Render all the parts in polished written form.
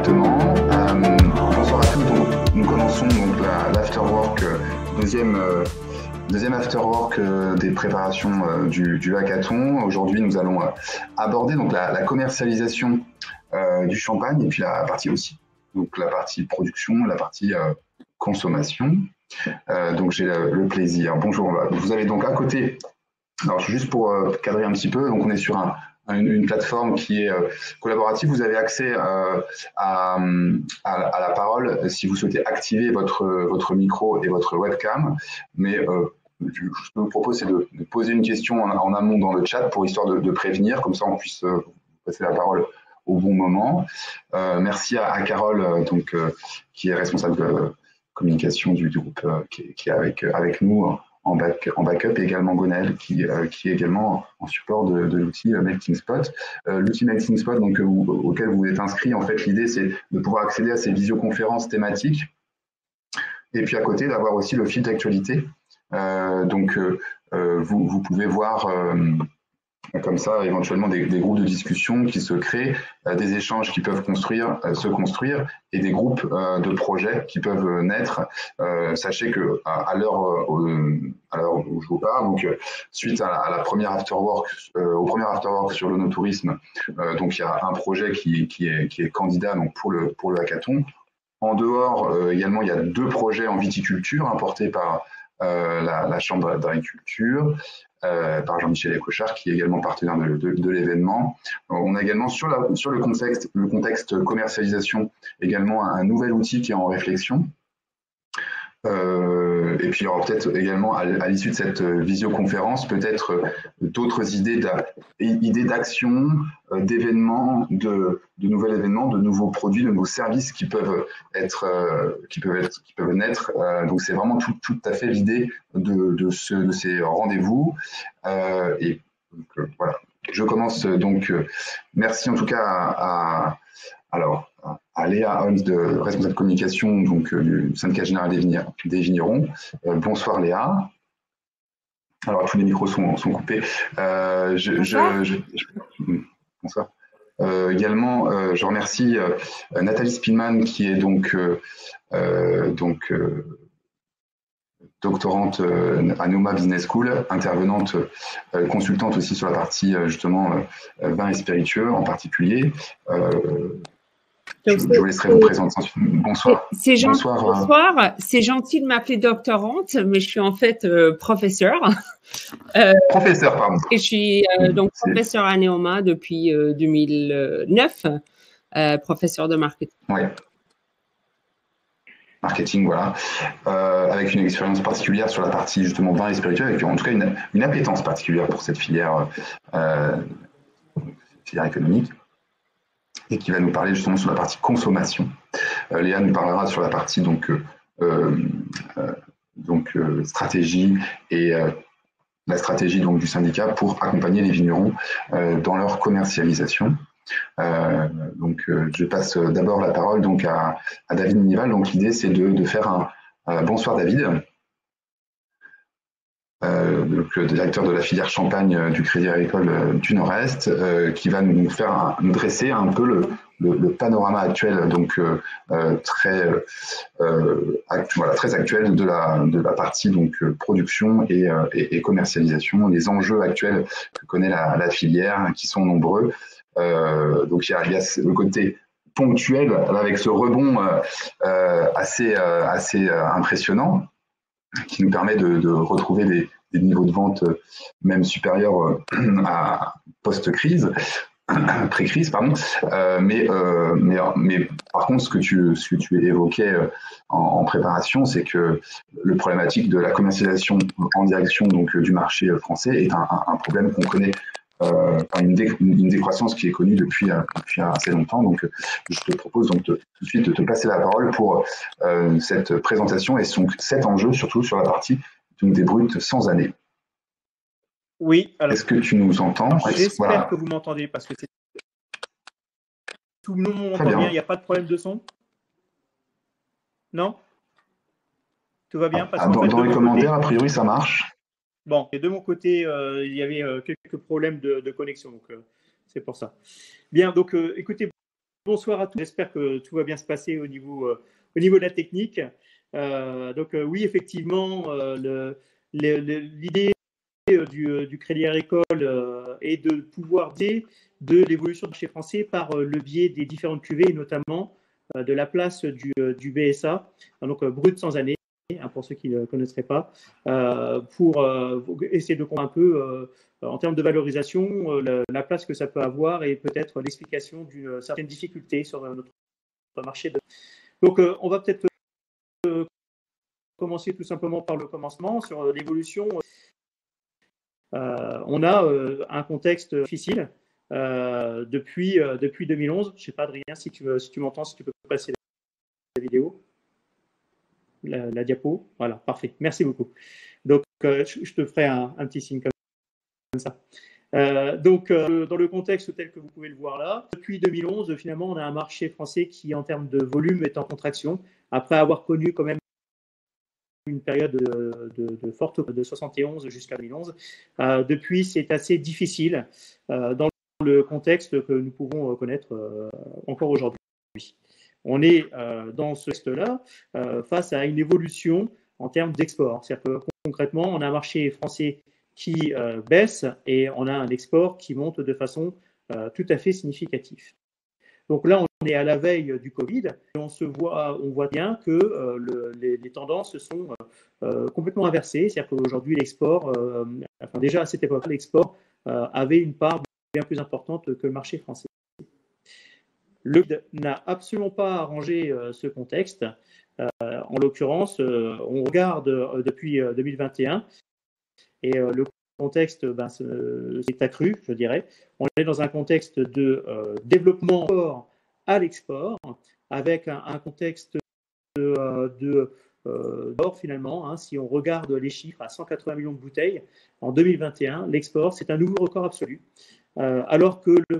directement. Bonsoir à tous. Donc, nous commençons donc l'afterwork, deuxième afterwork des préparations du hackathon. Aujourd'hui, nous allons aborder donc la commercialisation du champagne et puis la partie aussi, donc la partie production, la partie consommation. Donc j'ai le plaisir. Bonjour. Vous avez donc à côté. Alors juste pour cadrer un petit peu, donc on est sur une plateforme qui est collaborative. Vous avez accès à la parole si vous souhaitez activer votre micro et votre webcam. Mais ce que je vous propose, c'est de poser une question en amont dans le chat pour histoire de prévenir, comme ça on puisse passer la parole au bon moment. Merci à Carole, donc, qui est responsable de communication du groupe, qui est avec nous en backup, et également Gonel qui est également en support de l'outil Melting Spot. L'outil Melting Spot donc, auquel vous êtes inscrit, en fait, l'idée c'est de pouvoir accéder à ces visioconférences thématiques et puis à côté d'avoir aussi le fil d'actualité. Donc vous pouvez voir comme ça éventuellement des groupes de discussion qui se créent, des échanges qui peuvent se construire et des groupes de projets qui peuvent naître. Sachez que à l'heure où je vous parle, donc suite à la première afterwork, au premier afterwork sur l'onotourisme, donc il y a un projet qui est candidat donc pour le hackathon. En dehors également, il y a 2 projets en viticulture importés par la Chambre d'agriculture, par Jean-Michel Ecochard, qui est également partenaire de l'événement. On a également sur le contexte commercialisation également un nouvel outil qui est en réflexion. Et puis il y aura peut-être également à l'issue de cette visioconférence peut-être d'autres idées d'action, d'événements, de nouveaux événements, de nouveaux produits, de nouveaux services qui peuvent naître. Donc c'est vraiment tout à fait l'idée de ces rendez-vous. Et donc, voilà. Je commence donc. Merci en tout cas à Léa Holmes, responsable de communication donc, du syndicat général des vignerons. Bonsoir Léa. Alors tous les micros sont coupés. Bonsoir. Également, je remercie Nathalie Spillman qui est donc doctorante à Neoma Business School, intervenante, consultante aussi sur la partie justement vin et spiritueux en particulier. Donc, je vous laisserai vous présenter. Bonsoir. Bonsoir. C'est gentil de m'appeler doctorante, mais je suis en fait professeur. Professeur, pardon. Et je suis donc professeur à Neoma depuis 2009, professeur de marketing. Oui. Marketing, voilà, avec une expérience particulière sur la partie justement vin et spiritueux, avec en tout cas une appétence particulière pour cette filière économique, et qui va nous parler justement sur la partie consommation. Léa nous parlera sur la partie donc stratégie et la stratégie donc du syndicat pour accompagner les vignerons dans leur commercialisation. Donc je passe d'abord la parole donc à David Nival. Donc l'idée c'est de faire un bonsoir David, donc le directeur de la filière champagne du Crédit Agricole du Nord-Est, qui va nous dresser un peu le panorama actuel, donc très actuel de la partie donc production et commercialisation, les enjeux actuels que connaît la filière, qui sont nombreux. Donc il y a le côté ponctuel avec ce rebond assez impressionnant qui nous permet de retrouver des niveaux de vente même supérieurs à post-crise, pré-crise, pardon. Mais par contre, ce que tu évoquais en préparation, c'est que le problématique de la commercialisation en direction donc du marché français est un problème qu'on connaît. Une décroissance qui est connue depuis assez longtemps. Donc, je te propose donc tout de suite de te passer la parole pour cette présentation et cet enjeu, surtout sur la partie donc, des brutes sans année. Oui. Alors, est-ce que tu nous entends? J'espère que vous m'entendez parce que tout le monde m'entend bien. Il n'y a pas de problème de son? Non? Tout va bien parce dans les commentaires, a priori, ça marche. Bon, et de mon côté, il y avait quelques problèmes de connexion, donc c'est pour ça. Bien, donc écoutez, bonsoir à tous. J'espère que tout va bien se passer au niveau de la technique. Oui, effectivement, l'idée du Crédit Agricole est de pouvoir aider de l'évolution du marché français par le biais des différentes cuvées, et notamment de la place du BSA, donc brut sans année, pour ceux qui ne connaisseraient pas, pour essayer de comprendre un peu en termes de valorisation la place que ça peut avoir et peut-être l'explication d'une certaine difficulté sur notre marché. Donc on va peut-être commencer tout simplement par le commencement sur l'évolution. On a un contexte difficile depuis 2011. Je ne sais pas, Adrien, si tu m'entends, si tu peux passer la vidéo, la diapo. Voilà, parfait. Merci beaucoup. Donc, je te ferai un petit signe comme ça. Dans le contexte tel que vous pouvez le voir là, depuis 2011, finalement, on a un marché français qui, en termes de volume, est en contraction, après avoir connu quand même une période de forte de 71 jusqu'à 2011. Depuis, c'est assez difficile dans le contexte que nous pouvons connaître encore aujourd'hui. On est dans ce contexte-là face à une évolution en termes d'export. C'est-à-dire que concrètement, on a un marché français qui baisse et on a un export qui monte de façon tout à fait significative. Donc là, on est à la veille du Covid et on voit bien que les tendances sont complètement inversées. C'est-à-dire qu'aujourd'hui, l'export, déjà à cette époque, l'export avait une part bien plus importante que le marché français. Le Covid n'a absolument pas arrangé ce contexte. En l'occurrence, on regarde depuis 2021 et le contexte s'est accru, je dirais. On est dans un contexte de développement à l'export, avec un contexte d'or finalement. Si on regarde les chiffres à 180 millions de bouteilles en 2021, l'export, c'est un nouveau record absolu. Alors que le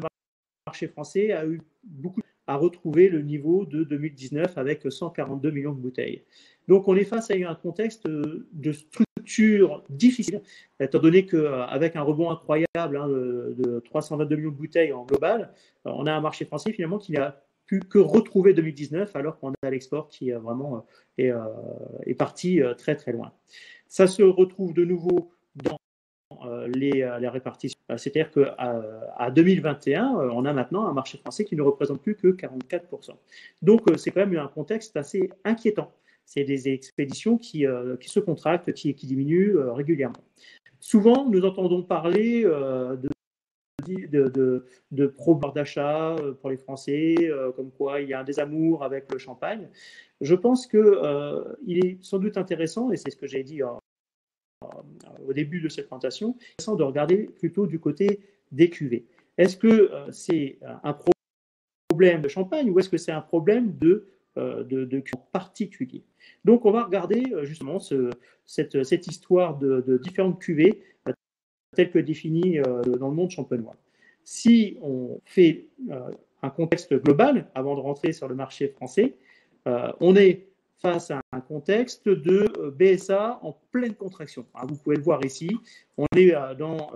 marché français a eu beaucoup à retrouver le niveau de 2019 avec 142 millions de bouteilles. Donc on est face à un contexte de structure difficile, étant donné qu'avec un rebond incroyable de 322 millions de bouteilles en global, on a un marché français finalement qui n'a pu que retrouver 2019 alors qu'on a l'export qui vraiment est parti très très loin. Ça se retrouve de nouveau dans les répartitions. C'est-à-dire qu'à 2021, on a maintenant un marché français qui ne représente plus que 44%. Donc, c'est quand même un contexte assez inquiétant. C'est des expéditions qui se contractent, qui diminuent régulièrement. Souvent, nous entendons parler de pouvoir d'achat pour les Français, comme quoi il y a un désamour avec le champagne. Je pense qu'il est sans doute intéressant, et c'est ce que j'ai dit au début de cette présentation, de regarder plutôt du côté des cuvées. Est-ce que c'est un problème de champagne ou est-ce que c'est un problème de cuvée particulier? Donc, on va regarder justement cette histoire de différentes cuvées telles que définies dans le monde champenois. Si on fait un contexte global, avant de rentrer sur le marché français, on est face à un contexte de BSA en pleine contraction. Vous pouvez le voir ici, on est dans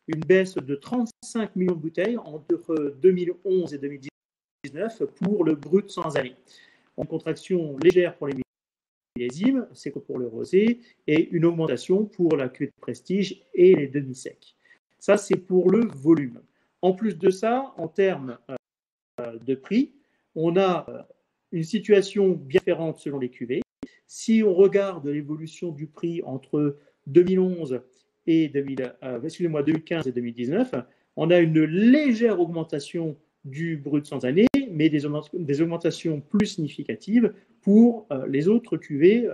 une baisse de 35 millions de bouteilles entre 2011 et 2019 pour le brut sans année. En contraction légère pour les millésimes, c'est que pour le rosé, et une augmentation pour la cuvée de prestige et les demi-secs. Ça, c'est pour le volume. En plus de ça, en termes de prix, on a une situation bien différente selon les cuvées. Si on regarde l'évolution du prix entre 2011 et 2015 et 2019, on a une légère augmentation du brut sans année, mais des augmentations plus significatives pour les autres cuvées,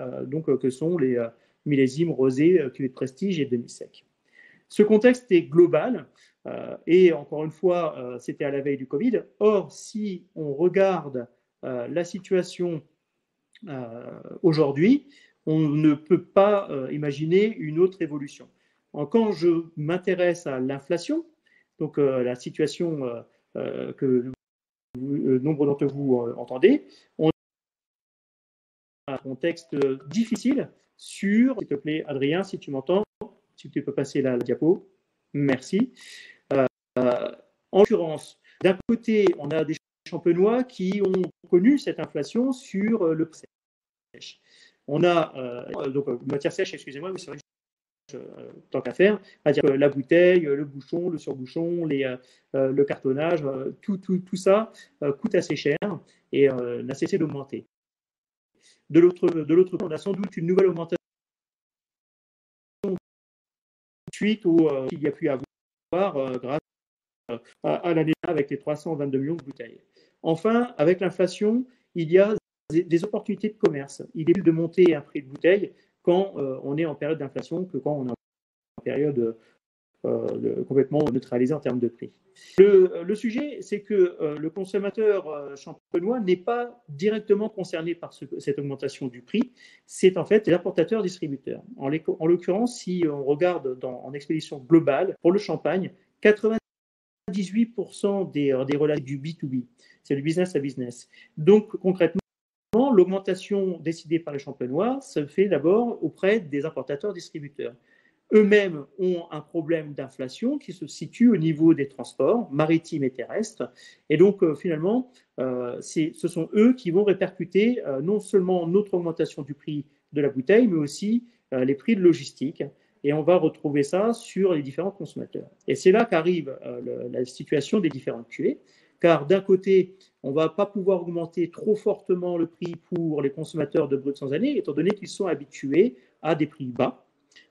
que sont les millésimes rosés, cuvées de prestige et demi-sec. Ce contexte est global et encore une fois, c'était à la veille du Covid. Or, si on regarde la situation aujourd'hui, on ne peut pas imaginer une autre évolution. Quand je m'intéresse à l'inflation, donc la situation que nombre d'entre vous entendez, on a un contexte difficile sur, s'il te plaît, Adrien, si tu m'entends, si tu peux passer la diapo, merci. En l'occurrence, d'un côté, on a des champenois qui ont connu cette inflation sur le sèche. On a donc matière sèche, excusez-moi, mais c'est vrai que tant qu'à faire, c'est-à-dire que la bouteille, le bouchon, le surbouchon, le cartonnage, tout ça coûte assez cher et n'a cessé d'augmenter. De l'autre côté, on a sans doute une nouvelle augmentation suite qu'il y a pu avoir grâce à l'année avec les 322 millions de bouteilles. Enfin, avec l'inflation, il y a des opportunités de commerce. Il est plus de monter un prix de bouteille quand on est en période d'inflation que quand on est en période complètement neutralisée en termes de prix. Le sujet, c'est que le consommateur champenois n'est pas directement concerné par cette augmentation du prix. C'est en fait les importateurs-distributeurs. En l'occurrence, si on regarde en expédition globale, pour le champagne, 98% des relations du B2B, c'est le business à business. Donc concrètement, l'augmentation décidée par les champenois se fait d'abord auprès des importateurs-distributeurs. Eux-mêmes ont un problème d'inflation qui se situe au niveau des transports maritimes et terrestres. Et donc, finalement, ce sont eux qui vont répercuter non seulement notre augmentation du prix de la bouteille, mais aussi les prix de logistique. Et on va retrouver ça sur les différents consommateurs. Et c'est là qu'arrive la situation des différentes cuvées. Car d'un côté, on ne va pas pouvoir augmenter trop fortement le prix pour les consommateurs de brut sans année, étant donné qu'ils sont habitués à des prix bas,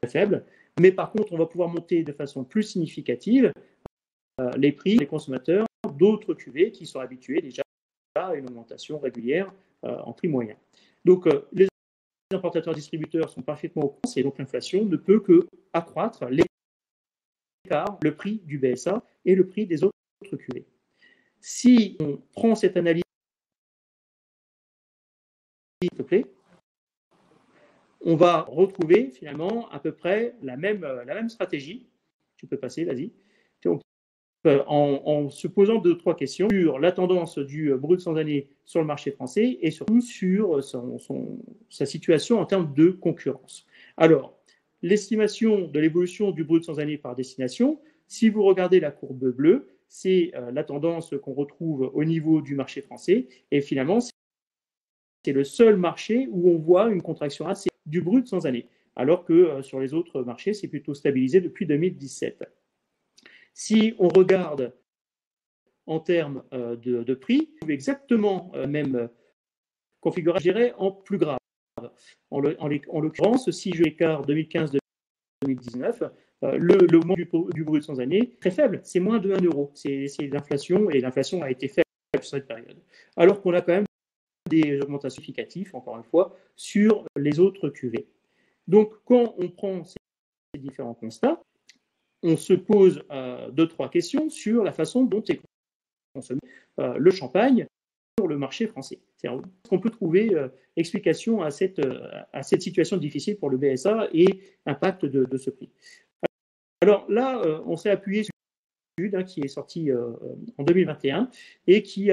faibles. Mais par contre, on va pouvoir monter de façon plus significative les prix des consommateurs d'autres cuvées qui sont habitués déjà à une augmentation régulière en prix moyen. Donc, les importateurs-distributeurs sont parfaitement au courant et donc l'inflation ne peut que accroître l'écart, le prix du BSA et le prix des autres cuvées. Si on prend cette analyse, s'il te plaît, on va retrouver finalement à peu près la même stratégie. Tu peux passer, vas-y. En se posant 2-3 questions sur la tendance du brut sans année sur le marché français et surtout sur sa situation en termes de concurrence. Alors, l'estimation de l'évolution du brut sans année par destination, si vous regardez la courbe bleue, c'est la tendance qu'on retrouve au niveau du marché français et finalement, c'est le seul marché où on voit une contraction assez du brut sans année, alors que sur les autres marchés, c'est plutôt stabilisé depuis 2017. Si on regarde en termes de prix, on trouve exactement même configuration, je dirais, en plus grave. En l'occurrence, si je l'écart 2015-2019, le mois du brut sans année est très faible, c'est moins de 1 euro. C'est l'inflation, et l'inflation a été faible sur cette période. Alors qu'on a quand même des augmentations significatives, encore une fois, sur les autres cuvées. Donc, quand on prend ces différents constats, on se pose 2-3 questions sur la façon dont est consommé le champagne sur le marché français. C'est-à-dire qu'on peut trouver explication à cette situation difficile pour le BSA et impact de ce prix. Alors là, on s'est appuyé sur une étude qui est sortie en 2021 et qui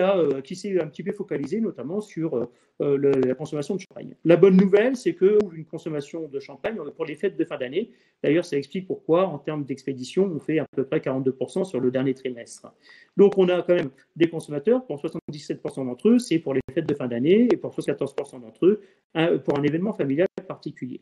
s'est un petit peu focalisée notamment sur la consommation de champagne. La bonne nouvelle, c'est qu'une consommation de champagne pour les fêtes de fin d'année, d'ailleurs ça explique pourquoi en termes d'expédition, on fait à peu près 42% sur le dernier trimestre. Donc on a quand même des consommateurs, pour 77% d'entre eux, c'est pour les fêtes de fin d'année et pour 74% d'entre eux, pour un événement familial particulier.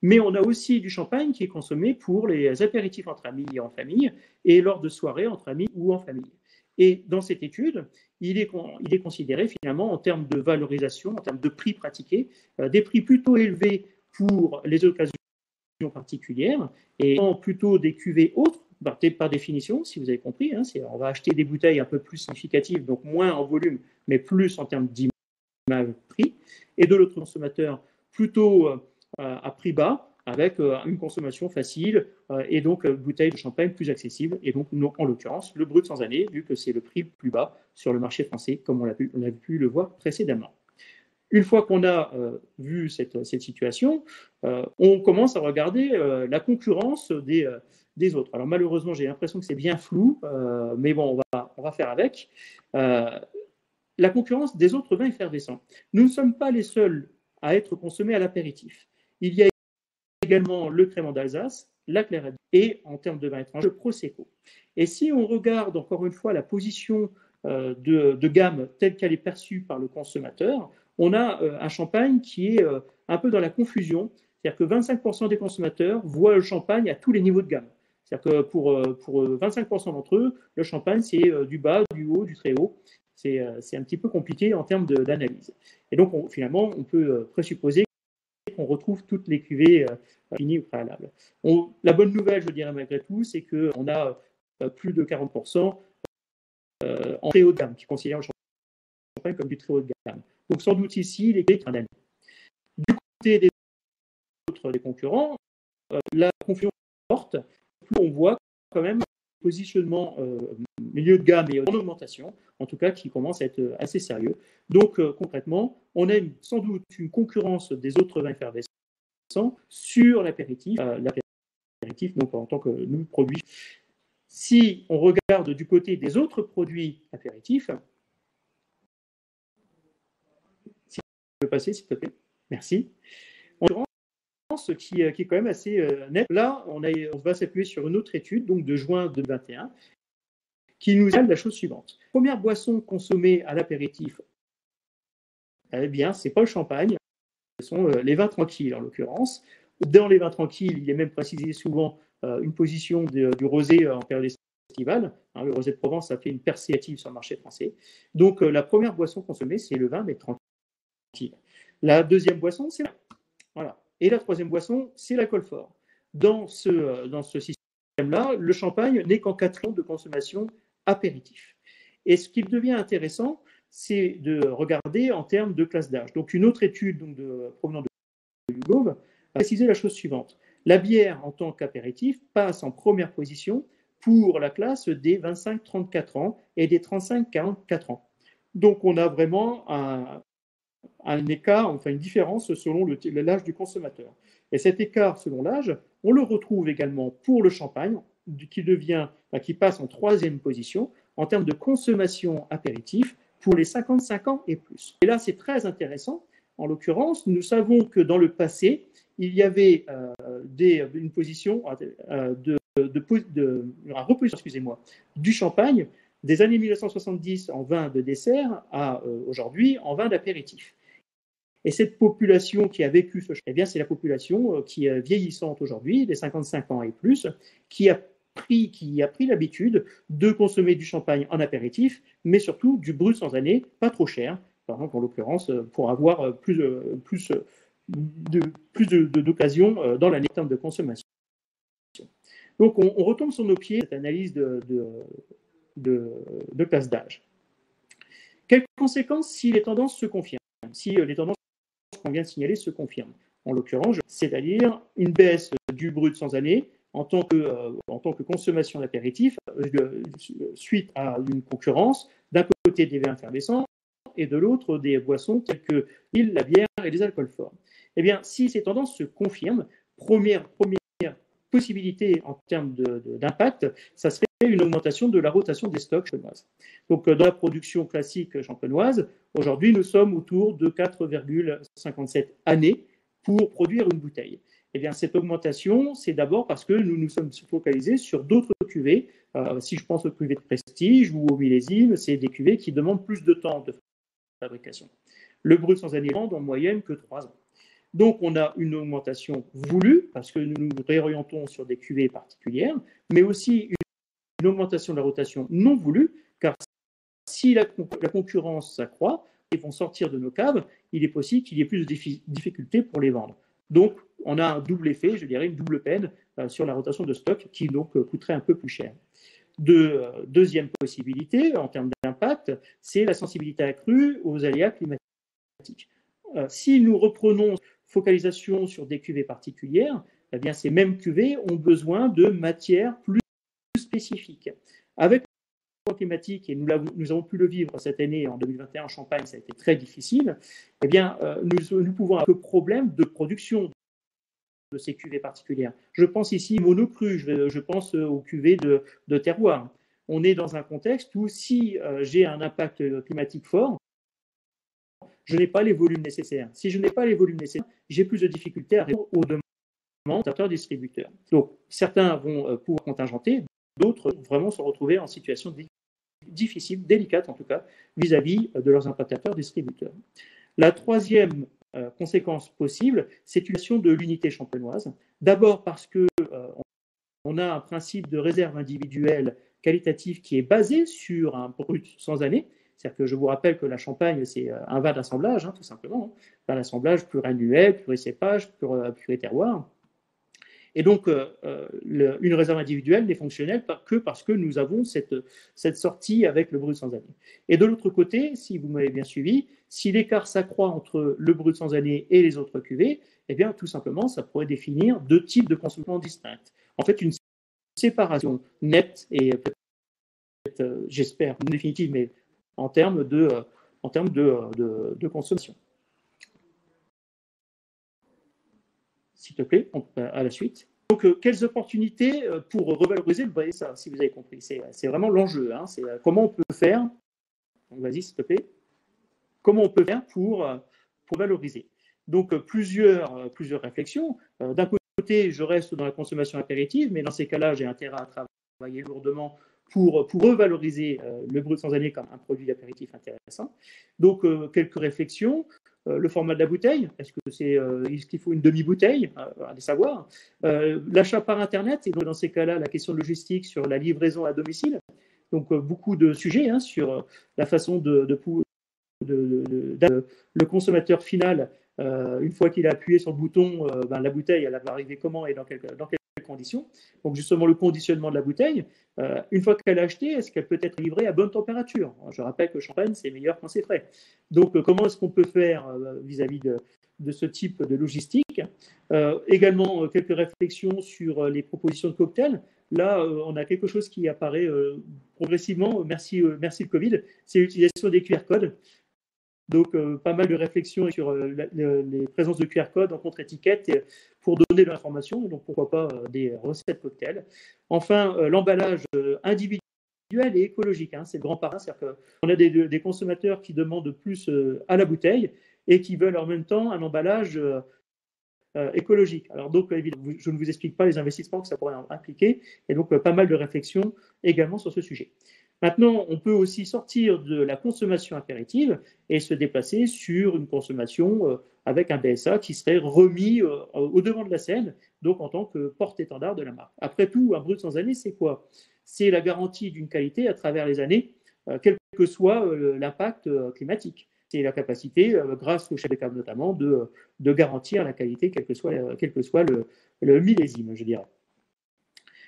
Mais on a aussi du champagne qui est consommé pour les apéritifs entre amis et en famille et lors de soirées entre amis ou en famille. Et dans cette étude, il est considéré finalement en termes de valorisation, en termes de prix pratiqués, des prix plutôt élevés pour les occasions particulières et plutôt des cuvées autres, par définition, si vous avez compris, on va acheter des bouteilles un peu plus significatives, donc moins en volume, mais plus en termes d'image prix, et de l'autre consommateur plutôt à prix bas, avec une consommation facile et donc bouteille de champagne plus accessible. Et donc, en l'occurrence, le brut sans année, vu que c'est le prix le plus bas sur le marché français, comme on a pu le voir précédemment. Une fois qu'on a vu cette situation, on commence à regarder la concurrence des autres. Alors malheureusement, j'ai l'impression que c'est bien flou, mais bon, on va faire avec. La concurrence des autres vins effervescents. Nous ne sommes pas les seuls à être consommés à l'apéritif. Il y a également le crément d'Alsace, la clairette et, en termes de vin étranger, le Prosecco. Et si on regarde encore une fois la position de gamme telle qu'elle est perçue par le consommateur, on a un champagne qui est un peu dans la confusion. C'est-à-dire que 25% des consommateurs voient le champagne à tous les niveaux de gamme. C'est-à-dire que pour 25% d'entre eux, le champagne, c'est du bas, du haut, du très haut. C'est un petit peu compliqué en termes d'analyse. Et donc, finalement, on peut présupposer qu'on retrouve toutes les cuvées finies au préalable. La bonne nouvelle, je dirais malgré tout, c'est qu'on a plus de 40% en très haut de gamme, qui considèrent le champagne comme du très haut de gamme. Donc, sans doute ici, les clés d'année. Du côté des autres des concurrents, la confusion est forte. Plus on voit quand même un positionnement milieu de gamme et en augmentation, en tout cas qui commence à être assez sérieux. Donc concrètement, on a sans doute une concurrence des autres vins effervescents sur l'apéritif, donc en tant que nous produit. Si on regarde du côté des autres produits apéritifs, si tu peux passer s'il te plaît, merci. Qui est quand même assez net. Là, on va s'appuyer sur une autre étude, donc de juin 2021, qui nous dit la chose suivante. Première boisson consommée à l'apéritif, eh bien, c'est pas le champagne, ce sont les vins tranquilles en l'occurrence. Dans les vins tranquilles, il est même précisé souvent une position du rosé en période estivale. Le rosé de Provence a fait une percée active sur le marché français. Donc, la première boisson consommée, c'est le vin, mais tranquille. La deuxième boisson, c'est voilà. Et la troisième boisson, c'est l'alcool fort. Dans ce système-là, le champagne n'est qu'en 4 ans de consommation apéritif. Et ce qui devient intéressant, c'est de regarder en termes de classe d'âge. Donc, une autre étude provenant de YouGov a précisé la chose suivante. La bière, en tant qu'apéritif, passe en première position pour la classe des 25-34 ans et des 35-44 ans. Donc, on a vraiment un écart, enfin une différence selon l'âge du consommateur. Et cet écart selon l'âge, on le retrouve également pour le champagne, qui passe en troisième position en termes de consommation apéritif pour les 55 ans et plus. Et là, c'est très intéressant. En l'occurrence, nous savons que dans le passé, il y avait une position du champagne des années 1970 en vin de dessert à aujourd'hui en vin d'apéritif. Et cette population qui a vécu ce choc, eh bien, c'est la population qui est vieillissante aujourd'hui, des 55 ans et plus, qui a pris l'habitude de consommer du champagne en apéritif, mais surtout du brut sans année, pas trop cher, par exemple en l'occurrence, pour avoir plus d'occasions dans l'année en termes de consommation. Donc on retombe sur nos pieds cette analyse de classe d'âge. Quelles conséquences si les tendances se confirment, si les tendances qu'on vient de signaler se confirment? En l'occurrence, c'est-à-dire une baisse du brut sans année en tant que consommation d'apéritif suite à une concurrence d'un côté des vins effervescents et de l'autre des boissons telles que la bière et les alcools forts. Eh bien, si ces tendances se confirment, première possibilité en termes d'impact, ça serait une augmentation de la rotation des stocks champenoises. Donc, dans la production classique champenoise, aujourd'hui, nous sommes autour de 4,57 années pour produire une bouteille. Eh bien, cette augmentation, c'est d'abord parce que nous nous sommes focalisés sur d'autres cuvées. Si je pense aux cuvées de prestige ou aux millésimes, c'est des cuvées qui demandent plus de temps de fabrication. Le brut sans année demande en moyenne que 3 ans. Donc, on a une augmentation voulue parce que nous nous réorientons sur des cuvées particulières, mais aussi une augmentation de la rotation non voulue, car si la concurrence s'accroît, ils vont sortir de nos caves, il est possible qu'il y ait plus de difficultés pour les vendre. Donc, on a un double effet, je dirais une double peine sur la rotation de stock qui donc coûterait un peu plus cher. Deuxième possibilité en termes d'impact, c'est la sensibilité accrue aux aléas climatiques. Si nous reprenons focalisation sur des cuvées particulières, eh bien ces mêmes cuvées ont besoin de matières plus spécifiques. Avec le changement climatique, et nous avons pu le vivre cette année en 2021 en Champagne, ça a été très difficile, eh bien nous pouvons avoir un problème de production de ces cuvées particulières. Je pense ici monocru, je pense aux cuvées de terroir. On est dans un contexte où si j'ai un impact climatique fort, je n'ai pas les volumes nécessaires. Si je n'ai pas les volumes nécessaires, j'ai plus de difficultés à répondre aux demandes distributeurs. Donc, certains vont pouvoir contingenter, d'autres vont vraiment se retrouver en situation de difficile, délicate en tout cas, vis-à-vis de leurs importateurs distributeurs. La troisième conséquence possible, c'est l'utilisation de l'unité champenoise. D'abord parce que on a un principe de réserve individuelle qualitative qui est basé sur un brut sans année. C'est-à-dire que je vous rappelle que la Champagne, c'est un vin d'assemblage, tout simplement. Vin d'assemblage pluriannuel, pluricépage, pluriterroir. Et donc, une réserve individuelle n'est fonctionnelle que parce que nous avons cette sortie avec le brut sans année. Et de l'autre côté, si vous m'avez bien suivi, si l'écart s'accroît entre le brut sans année et les autres cuvées, eh bien, tout simplement, ça pourrait définir deux types de consommation distincts. En fait, une séparation nette et peut-être, j'espère, définitive, mais en termes de consommation. S'il te plaît, à la suite. Donc, quelles opportunités pour revaloriser, vous voyez ça, si vous avez compris, c'est vraiment l'enjeu. C'est comment on peut faire, vas-y s'il te plaît, comment on peut faire pour valoriser. Donc, plusieurs réflexions. D'un côté, je reste dans la consommation apéritive, mais dans ces cas-là, j'ai intérêt à travailler lourdement pour revaloriser le brut sans année comme un produit apéritif intéressant. Donc, quelques réflexions. Le format de la bouteille, est-ce qu'il faut une demi-bouteille, allez savoir. L'achat par Internet, et donc dans ces cas-là, la question logistique sur la livraison à domicile. Donc, beaucoup de sujets sur la façon le consommateur final, une fois qu'il a appuyé sur le bouton, la bouteille, elle va arriver comment et dans quelles conditions. Donc, justement, le conditionnement de la bouteille. Une fois qu'elle est achetée, est-ce qu'elle peut être livrée à bonne température? Je rappelle que le champagne, c'est meilleur quand c'est frais. Donc, comment est-ce qu'on peut faire vis-à-vis de ce type de logistique? Également, quelques réflexions sur les propositions de cocktails. Là, on a quelque chose qui apparaît progressivement, merci le Covid, c'est l'utilisation des QR codes. Donc, pas mal de réflexions sur les présences de QR codes en contre-étiquette pour donner de l'information. Donc, pourquoi pas des recettes cocktails. Enfin, l'emballage individuel et écologique. C'est le grand parrain. C'est-à-dire qu'on a des consommateurs qui demandent plus à la bouteille et qui veulent en même temps un emballage écologique. Alors, donc, évidemment, je ne vous explique pas les investissements que ça pourrait impliquer. Et donc, pas mal de réflexions également sur ce sujet. Maintenant, on peut aussi sortir de la consommation apéritive et se déplacer sur une consommation avec un BSA qui serait remis au devant de la scène, donc en tant que porte-étendard de la marque. Après tout, un brut sans année, c'est quoi? C'est la garantie d'une qualité à travers les années, quel que soit l'impact climatique. C'est la capacité, grâce au chef de cave notamment, de garantir la qualité, quel que soit le millésime, je dirais.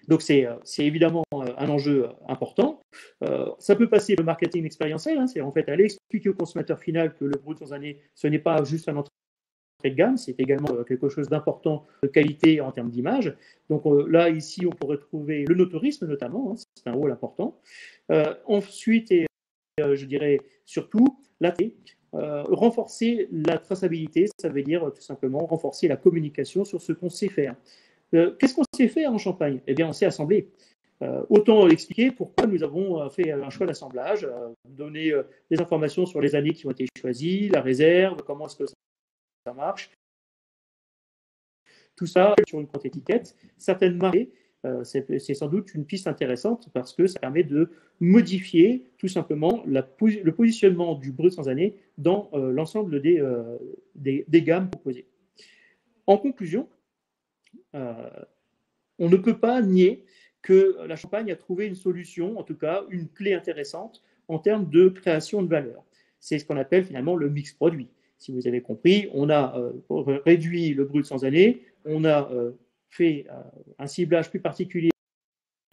Donc, c'est évidemment un enjeu important. Ça peut passer le marketing expérientiel, c'est en fait aller expliquer au consommateur final que le brut sans année, ce n'est pas juste un entrée de gamme, c'est également quelque chose d'important de qualité en termes d'image. Donc là, ici, on pourrait trouver le notourisme notamment, c'est un rôle important. Ensuite, et je dirais surtout, renforcer la traçabilité, ça veut dire tout simplement renforcer la communication sur ce qu'on sait faire. Qu'est-ce qu'on sait faire en Champagne? Eh bien, on sait assembler. Autant expliquer pourquoi nous avons fait un choix d'assemblage, donner des informations sur les années qui ont été choisies, la réserve, comment est-ce que ça marche. Tout ça sur une contre-étiquette. Certaines marques, c'est sans doute une piste intéressante parce que ça permet de modifier tout simplement le positionnement du brut sans année dans l'ensemble des gammes proposées. En conclusion, on ne peut pas nier que la Champagne a trouvé une solution, en tout cas une clé intéressante en termes de création de valeur. C'est ce qu'on appelle finalement le mix produit. Si vous avez compris, on a réduit le brut sans année, on a fait un ciblage plus particulier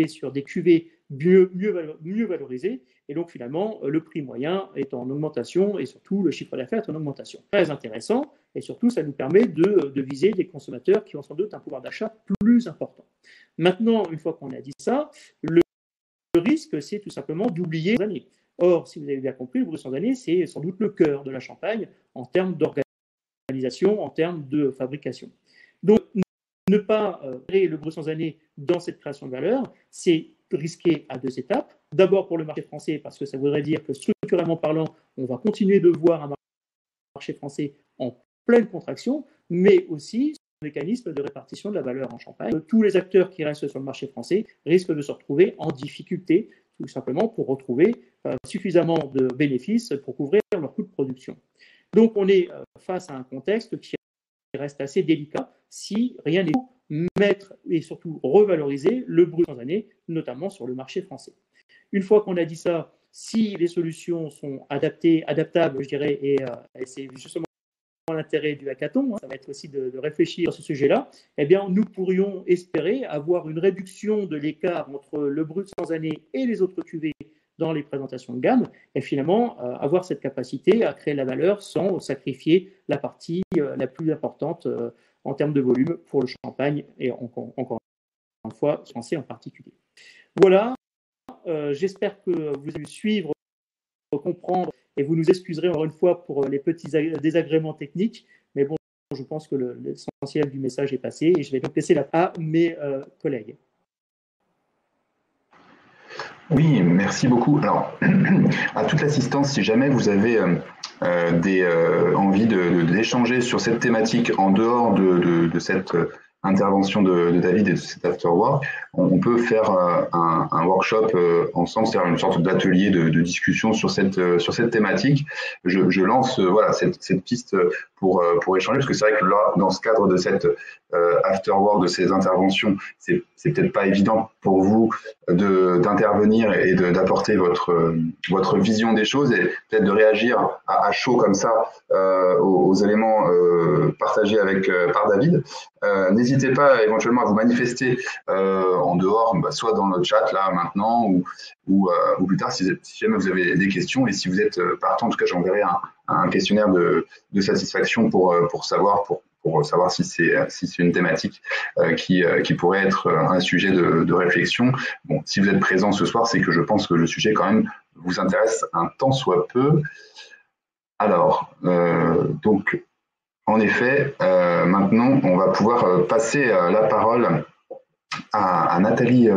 sur des cuvées mieux valorisées, et donc finalement le prix moyen est en augmentation et surtout le chiffre d'affaires est en augmentation. Très intéressant, et surtout ça nous permet de viser des consommateurs qui ont sans doute un pouvoir d'achat plus important. Maintenant, une fois qu'on a dit ça, le risque c'est tout simplement d'oublier les années. Or, si vous avez bien compris, le brut sans année c'est sans doute le cœur de la Champagne en termes d'organisation, en termes de fabrication. Donc, ne pas créer le brut sans année dans cette création de valeur, c'est risqué à deux étapes. D'abord pour le marché français, parce que ça voudrait dire que structurellement parlant, on va continuer de voir un marché français en pleine contraction, mais aussi un mécanisme de répartition de la valeur en Champagne. Tous les acteurs qui restent sur le marché français risquent de se retrouver en difficulté, tout simplement pour retrouver suffisamment de bénéfices pour couvrir leur coût de production. Donc, on est face à un contexte qui reste assez délicat si rien n'est mettre et surtout revaloriser le brut spontané, notamment sur le marché français. Une fois qu'on a dit ça, si les solutions sont adaptables, je dirais, et c'est justement l'intérêt du hackathon, ça va être aussi de réfléchir à ce sujet-là, eh bien, nous pourrions espérer avoir une réduction de l'écart entre le brut spontané et les autres cuvées dans les présentations de gamme, et finalement avoir cette capacité à créer la valeur sans sacrifier la partie la plus importante en termes de volume pour le champagne, et encore une fois, français en particulier. Voilà, j'espère que vous allez suivre, comprendre, et vous nous excuserez encore une fois pour les petits désagréments techniques, mais bon, je pense que l'essentiel du message est passé, et je vais donc laisser la parole à mes collègues. Oui, merci beaucoup. Alors, à toute l'assistance, si jamais vous avez envie d'échanger sur cette thématique en dehors de cette intervention de David et de cet afterwork, on peut faire un workshop ensemble, c'est-à-dire une sorte d'atelier de discussion sur cette thématique. Je lance voilà cette piste pour échanger, parce que c'est vrai que là, dans ce cadre de cette afterwork, de ces interventions, c'est peut-être pas évident pour vous d'intervenir et d'apporter votre vision des choses et peut-être de réagir à chaud comme ça aux éléments partagés par David. N'hésitez pas éventuellement à vous manifester en dehors, soit dans le chat là maintenant ou plus tard si jamais vous avez des questions, et si vous êtes partant, en tout cas j'enverrai un questionnaire de satisfaction pour savoir si c'est une thématique qui pourrait être un sujet de réflexion. Bon, si vous êtes présent ce soir, c'est que je pense que le sujet quand même vous intéresse un tant soit peu. Alors, donc, en effet, maintenant, on va pouvoir passer la parole à Nathalie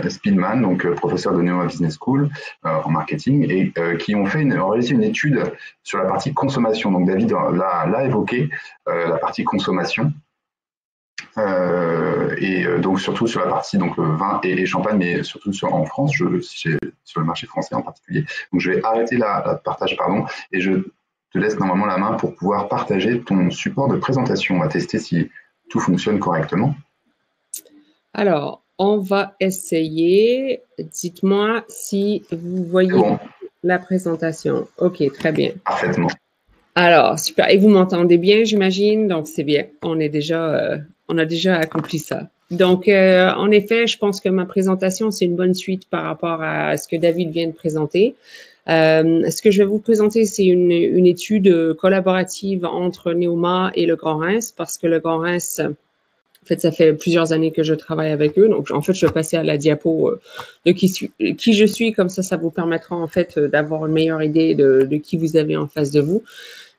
Spielmann, donc professeure de Neoma Business School en marketing, et qui ont réalisé une étude sur la partie consommation. Donc David l'a évoqué, la partie consommation, et donc surtout sur la partie donc vin et champagne, mais surtout en France, sur le marché français en particulier. Donc je vais arrêter la partage, et je te laisse normalement la main pour pouvoir partager ton support de présentation. On va tester si tout fonctionne correctement. Alors, on va essayer. Dites-moi si vous voyez la présentation. OK, très bien. Parfaitement. Alors, super. Et vous m'entendez bien, j'imagine? Donc, c'est bien. On a déjà accompli ça. Donc, en effet, je pense que ma présentation, c'est une bonne suite par rapport à ce que David vient de présenter. Ce que je vais vous présenter, c'est une étude collaborative entre Neoma et le Grand Reims, parce que le Grand Reims, en fait, ça fait plusieurs années que je travaille avec eux. Donc, en fait, je vais passer à la diapo de qui je suis. Comme ça vous permettra, en fait, d'avoir une meilleure idée de qui vous avez en face de vous.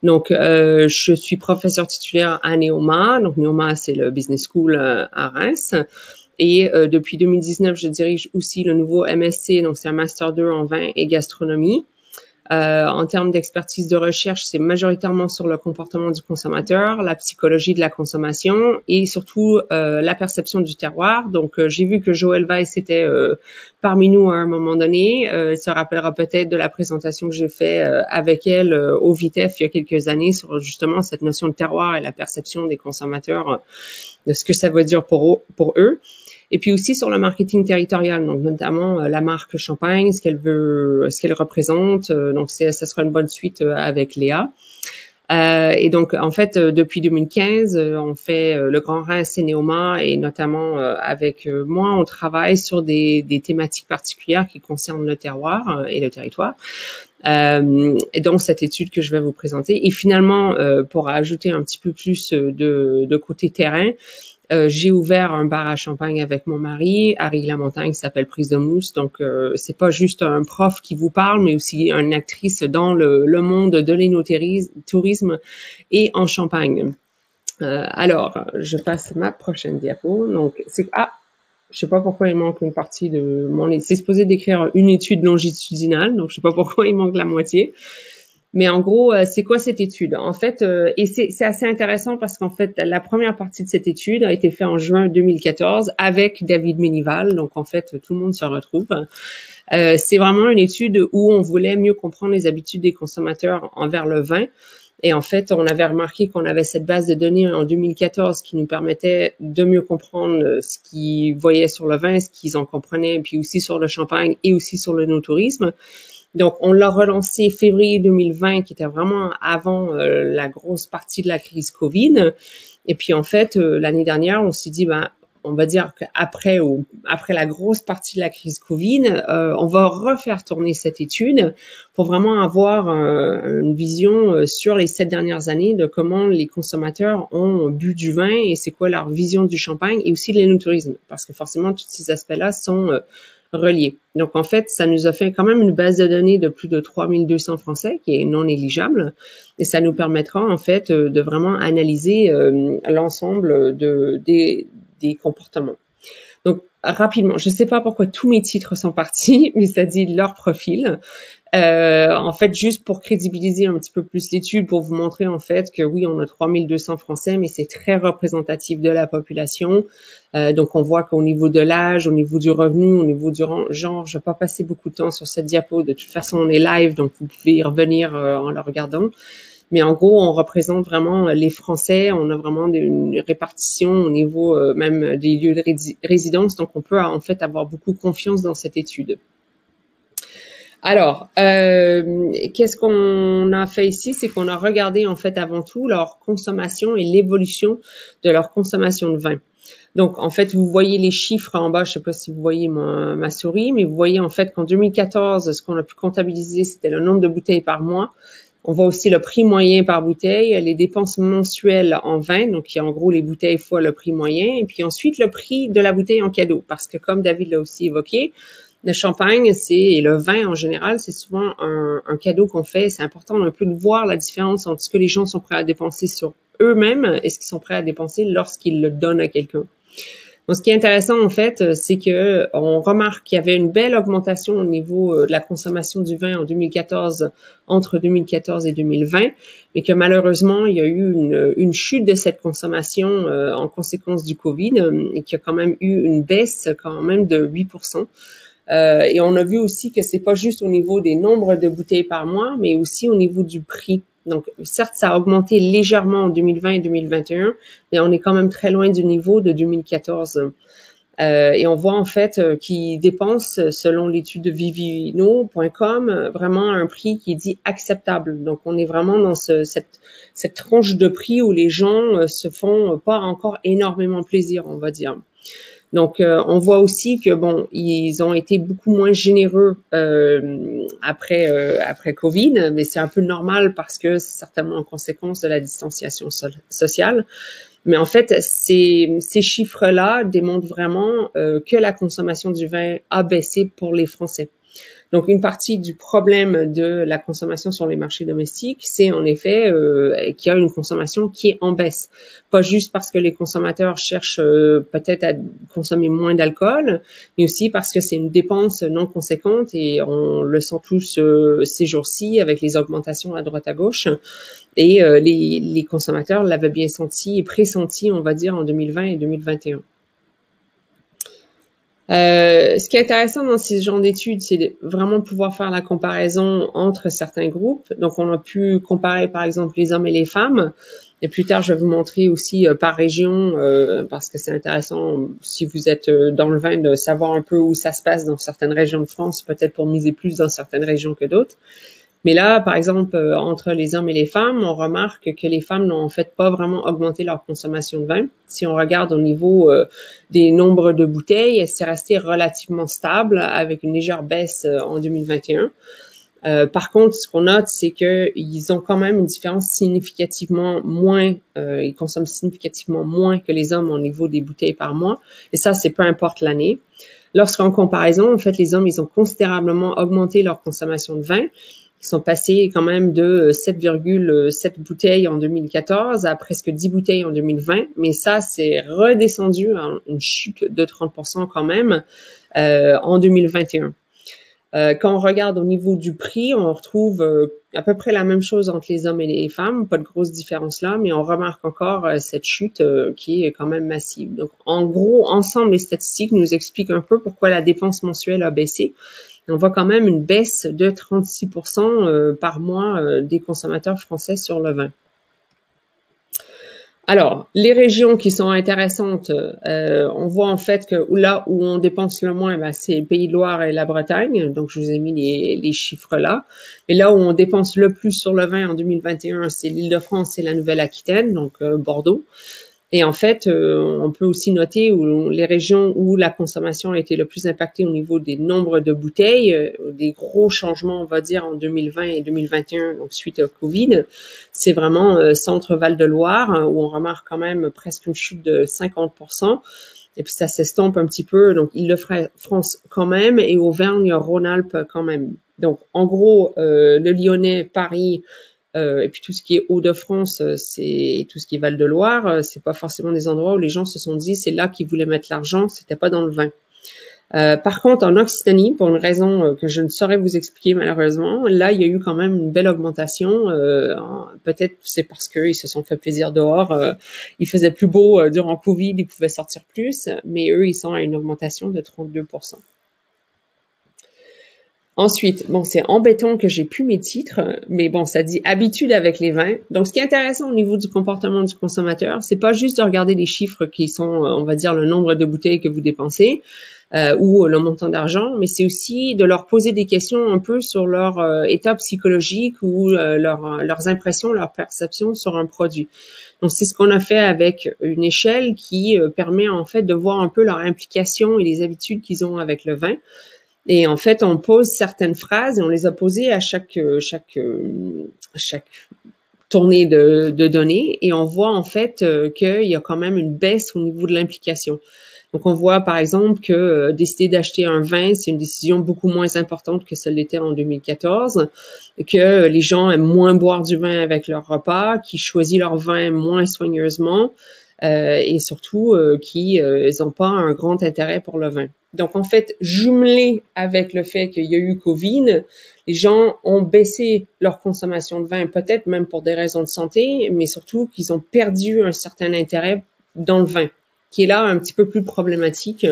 Donc, je suis professeur titulaire à Neoma. Donc, Neoma, c'est le Business School à Reims. Et depuis 2019, je dirige aussi le nouveau MSc. Donc, c'est un Master 2 en vin et gastronomie. En termes d'expertise de recherche, c'est majoritairement sur le comportement du consommateur, la psychologie de la consommation et surtout la perception du terroir. Donc, j'ai vu que Joëlle Weiss était parmi nous à un moment donné. Elle se rappellera peut-être de la présentation que j'ai faite avec elle au VITEF il y a quelques années sur justement cette notion de terroir et la perception des consommateurs de ce que ça veut dire pour eux. Et puis aussi sur le marketing territorial, donc notamment la marque Champagne, ce qu'elle représente. Donc, ça sera une bonne suite avec Léa. Et donc, en fait, depuis 2015, on fait le Grand Reims et Neoma, et notamment avec moi, on travaille sur des thématiques particulières qui concernent le terroir et le territoire. Et donc, cette étude que je vais vous présenter. Et finalement, pour ajouter un petit peu plus de côté terrain, j'ai ouvert un bar à champagne avec mon mari, Harry Lamontagne, qui s'appelle Prise de Mousse. Donc, c'est pas juste un prof qui vous parle, mais aussi une actrice dans le monde de l'énotourisme et en Champagne. Alors, je passe ma prochaine diapo. Donc, je sais pas pourquoi il manque une partie de mon... C'est supposé d'écrire une étude longitudinale, donc je sais pas pourquoi il manque la moitié. Mais en gros, c'est quoi cette étude? En fait, et c'est assez intéressant parce qu'en fait, la première partie de cette étude a été faite en juin 2014 avec David Ménival. Donc, en fait, tout le monde se retrouve. C'est vraiment une étude où on voulait mieux comprendre les habitudes des consommateurs envers le vin. Et en fait, on avait remarqué qu'on avait cette base de données en 2014 qui nous permettait de mieux comprendre ce qu'ils voyaient sur le vin, ce qu'ils en comprenaient, puis aussi sur le champagne et aussi sur le no-tourisme. Donc, on l'a relancé février 2020, qui était vraiment avant la grosse partie de la crise COVID. Et puis, en fait, l'année dernière, on s'est dit, ben, on va dire qu'après la grosse partie de la crise COVID, on va refaire tourner cette étude pour vraiment avoir une vision sur les 7 dernières années de comment les consommateurs ont bu du vin et c'est quoi leur vision du champagne et aussi de l'énotourisme. Parce que forcément, tous ces aspects-là sont reliés. Donc, en fait, ça nous a fait quand même une base de données de plus de 3200 Français, qui est non négligeable. Et ça nous permettra, en fait, de vraiment analyser l'ensemble des comportements. Donc, rapidement, je ne sais pas pourquoi tous mes titres sont partis, mais ça dit leur profil. En fait, juste pour crédibiliser un petit peu plus l'étude, pour vous montrer en fait que oui, on a 3200 Français, mais c'est très représentatif de la population. Donc, on voit qu'au niveau de l'âge, au niveau du revenu, au niveau du genre, je ne vais pas passer beaucoup de temps sur cette diapo. De toute façon, on est live, donc vous pouvez y revenir en le regardant. Mais en gros, on représente vraiment les Français. On a vraiment une répartition au niveau même des lieux de résidence. Donc, on peut en fait avoir beaucoup confiance dans cette étude. Alors, qu'est-ce qu'on a fait ici? C'est qu'on a regardé en fait avant tout leur consommation et l'évolution de leur consommation de vin. Donc, en fait, vous voyez les chiffres en bas. Je ne sais pas si vous voyez ma souris, mais vous voyez en fait qu'en 2014, ce qu'on a pu comptabiliser, c'était le nombre de bouteilles par mois. On voit aussi le prix moyen par bouteille, les dépenses mensuelles en vin, donc qui est en gros les bouteilles fois le prix moyen, et puis ensuite le prix de la bouteille en cadeau, parce que comme David l'a aussi évoqué, le champagne et le vin en général, c'est souvent un cadeau qu'on fait. C'est important un peu de voir la différence entre ce que les gens sont prêts à dépenser sur eux-mêmes et ce qu'ils sont prêts à dépenser lorsqu'ils le donnent à quelqu'un. Donc, ce qui est intéressant, en fait, c'est qu'on remarque qu'il y avait une belle augmentation au niveau de la consommation du vin en 2014, entre 2014 et 2020, mais que malheureusement, il y a eu une chute de cette consommation en conséquence du COVID et qu'il y a quand même eu une baisse quand même de 8%. Et on a vu aussi que c'est pas juste au niveau des nombres de bouteilles par mois, mais aussi au niveau du prix. Donc, certes, ça a augmenté légèrement en 2020 et 2021, mais on est quand même très loin du niveau de 2014. Et on voit en fait qu'ils dépensent, selon l'étude de vivino.com, vraiment un prix qui est dit acceptable. Donc, on est vraiment dans cette tranche de prix où les gens se font pas encore énormément plaisir, on va dire. Donc, on voit aussi que bon, ils ont été beaucoup moins généreux après Covid, mais c'est un peu normal parce que c'est certainement en conséquence de la distanciation sociale. Mais en fait, ces chiffres-là démontrent vraiment que la consommation du vin a baissé pour les Français. Donc, une partie du problème de la consommation sur les marchés domestiques, c'est en effet qu'il y a une consommation qui est en baisse. Pas juste parce que les consommateurs cherchent peut-être à consommer moins d'alcool, mais aussi parce que c'est une dépense non conséquente et on le sent tous ces jours-ci avec les augmentations à droite à gauche. Et les consommateurs l'avaient bien senti et pressenti, on va dire, en 2020 et 2021. Ce qui est intéressant dans ces genres d'études, c'est de vraiment pouvoir faire la comparaison entre certains groupes. Donc, on a pu comparer, par exemple, les hommes et les femmes. Et plus tard, je vais vous montrer aussi par région, parce que c'est intéressant, si vous êtes dans le vin, de savoir un peu où ça se passe dans certaines régions de France, peut-être pour miser plus dans certaines régions que d'autres. Mais là, par exemple, entre les hommes et les femmes, on remarque que les femmes n'ont en fait pas vraiment augmenté leur consommation de vin. Si on regarde au niveau des nombres de bouteilles, c'est resté relativement stable avec une légère baisse en 2021. Par contre, ce qu'on note, c'est qu'ils ont quand même une différence significativement moins, ils consomment significativement moins que les hommes au niveau des bouteilles par mois. Et ça, c'est peu importe l'année. Lorsqu'en comparaison, en fait, les hommes, ils ont considérablement augmenté leur consommation de vin. Ils sont passés quand même de 7,7 bouteilles en 2014 à presque 10 bouteilles en 2020. Mais ça, c'est redescendu à une chute de 30% quand même en 2021. Quand on regarde au niveau du prix, on retrouve à peu près la même chose entre les hommes et les femmes, pas de grosse différence là, mais on remarque encore cette chute qui est quand même massive. Donc, en gros, ensemble, les statistiques nous expliquent un peu pourquoi la dépense mensuelle a baissé. On voit quand même une baisse de 36% par mois des consommateurs français sur le vin. Alors, les régions qui sont intéressantes, on voit en fait que là où on dépense le moins, ben, c'est le Pays de Loire et la Bretagne. Donc, je vous ai mis les chiffres là. Et là où on dépense le plus sur le vin en 2021, c'est l'Île-de-France et la Nouvelle-Aquitaine, donc Bordeaux. Et en fait, on peut aussi noter où les régions où la consommation a été le plus impactée au niveau des nombres de bouteilles, des gros changements, on va dire, en 2020 et 2021, donc suite au Covid, c'est vraiment Centre-Val de Loire, hein, où on remarque quand même presque une chute de 50%. Et puis, ça s'estompe un petit peu. Donc, Île-de-France quand même, et Auvergne, Rhône-Alpes quand même. Donc, en gros, le Lyonnais, Paris, et puis tout ce qui est Hauts-de-France, c'est tout ce qui est Val-de-Loire, c'est pas forcément des endroits où les gens se sont dit c'est là qu'ils voulaient mettre l'argent, c'était pas dans le vin. Par contre, en Occitanie, pour une raison que je ne saurais vous expliquer malheureusement, là il y a eu quand même une belle augmentation. Peut-être c'est parce qu'ils se sont fait plaisir dehors. Il faisait plus beau durant Covid, ils pouvaient sortir plus, mais eux ils sont à une augmentation de 32%. Ensuite, bon, c'est embêtant que j'ai plus mes titres, mais bon, ça dit habitude avec les vins. Donc, ce qui est intéressant au niveau du comportement du consommateur, c'est pas juste de regarder les chiffres qui sont, on va dire, le nombre de bouteilles que vous dépensez ou le montant d'argent, mais c'est aussi de leur poser des questions un peu sur leur état psychologique ou leurs impressions, leurs perceptions sur un produit. Donc, c'est ce qu'on a fait avec une échelle qui permet en fait de voir un peu leur implication et les habitudes qu'ils ont avec le vin. Et en fait, on pose certaines phrases et on les a posées à chaque tournée de données et on voit en fait qu'il y a quand même une baisse au niveau de l'implication. Donc, on voit par exemple que décider d'acheter un vin, c'est une décision beaucoup moins importante que celle l'était en 2014, que les gens aiment moins boire du vin avec leur repas, qu'ils choisissent leur vin moins soigneusement et surtout qu'ils n'ont pas un grand intérêt pour le vin. Donc, en fait, jumelé avec le fait qu'il y a eu Covid, les gens ont baissé leur consommation de vin, peut-être même pour des raisons de santé, mais surtout qu'ils ont perdu un certain intérêt dans le vin, qui est là un petit peu plus problématique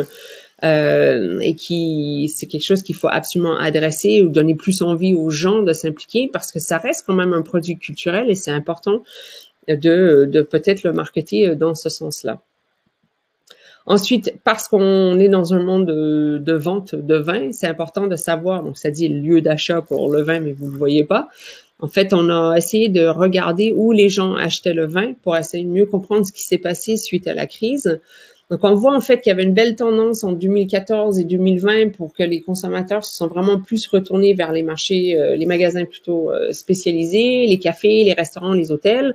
et qui c'est quelque chose qu'il faut absolument adresser ou donner plus envie aux gens de s'impliquer parce que ça reste quand même un produit culturel et c'est important de peut-être le marketer dans ce sens-là. Ensuite, parce qu'on est dans un monde de vente de vin, c'est important de savoir, donc ça dit le lieu d'achat pour le vin, mais vous ne le voyez pas. En fait, on a essayé de regarder où les gens achetaient le vin pour essayer de mieux comprendre ce qui s'est passé suite à la crise. Donc, on voit en fait qu'il y avait une belle tendance en 2014 et 2020 pour que les consommateurs se sont vraiment plus retournés vers les marchés, les magasins plutôt spécialisés, les cafés, les restaurants, les hôtels.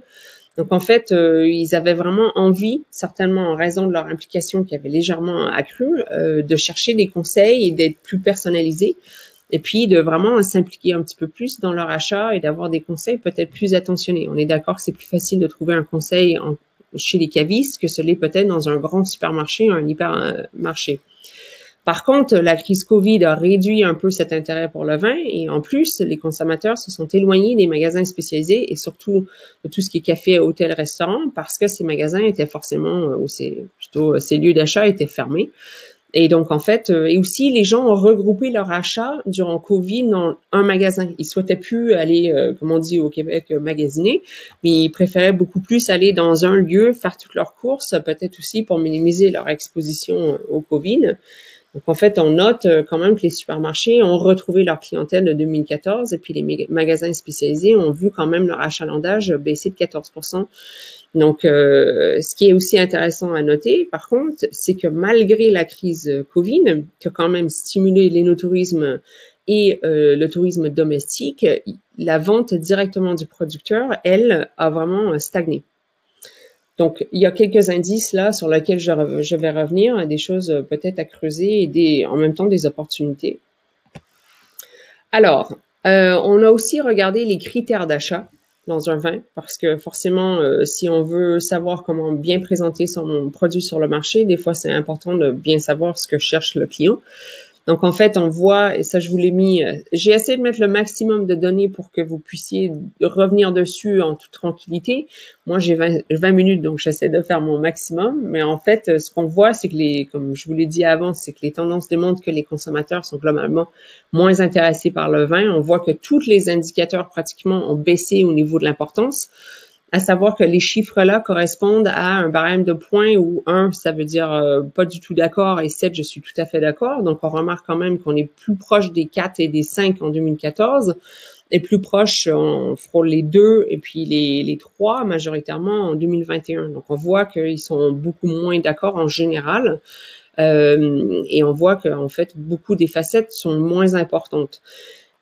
Donc, en fait, ils avaient vraiment envie, certainement en raison de leur implication qui avait légèrement accru, de chercher des conseils et d'être plus personnalisés et puis de vraiment s'impliquer un petit peu plus dans leur achat et d'avoir des conseils peut-être plus attentionnés. On est d'accord que c'est plus facile de trouver un conseil chez les cavistes que ce l'est peut-être dans un grand supermarché, un hypermarché. Par contre, la crise Covid a réduit un peu cet intérêt pour le vin et en plus, les consommateurs se sont éloignés des magasins spécialisés et surtout de tout ce qui est café, hôtel, restaurant parce que ces magasins étaient forcément, ou plutôt ces lieux d'achat étaient fermés. Et donc, en fait, et aussi, les gens ont regroupé leur achat durant Covid dans un magasin. Ils souhaitaient plus aller, comme on dit au Québec, magasiner, mais ils préféraient beaucoup plus aller dans un lieu, faire toutes leurs courses, peut-être aussi pour minimiser leur exposition au Covid. Donc, en fait, on note quand même que les supermarchés ont retrouvé leur clientèle de 2014 et puis les magasins spécialisés ont vu quand même leur achalandage baisser de 14%. Donc, ce qui est aussi intéressant à noter, par contre, c'est que malgré la crise Covid, qui a quand même stimulé l'énotourisme et le tourisme domestique, la vente directement du producteur, elle, a vraiment stagné. Donc, il y a quelques indices là sur lesquels je vais revenir, des choses peut-être à creuser et en même temps des opportunités. Alors, on a aussi regardé les critères d'achat dans un vin parce que forcément, si on veut savoir comment bien présenter son produit sur le marché, des fois, c'est important de bien savoir ce que cherche le client. Donc, en fait, on voit, et ça, je vous l'ai mis, j'ai essayé de mettre le maximum de données pour que vous puissiez revenir dessus en toute tranquillité. Moi, j'ai 20 minutes, donc j'essaie de faire mon maximum. Mais en fait, ce qu'on voit, c'est que comme je vous l'ai dit avant, c'est que les tendances démontrent que les consommateurs sont globalement moins intéressés par le vin. On voit que tous les indicateurs pratiquement ont baissé au niveau de l'importance. À savoir que les chiffres-là correspondent à un barème de points où 1, ça veut dire pas du tout d'accord, et 7, je suis tout à fait d'accord. Donc, on remarque quand même qu'on est plus proche des 4 et des 5 en 2014, et plus proche, on frôle les 2 et puis les 3 majoritairement en 2021. Donc, on voit qu'ils sont beaucoup moins d'accord en général, et on voit qu'en fait, beaucoup des facettes sont moins importantes.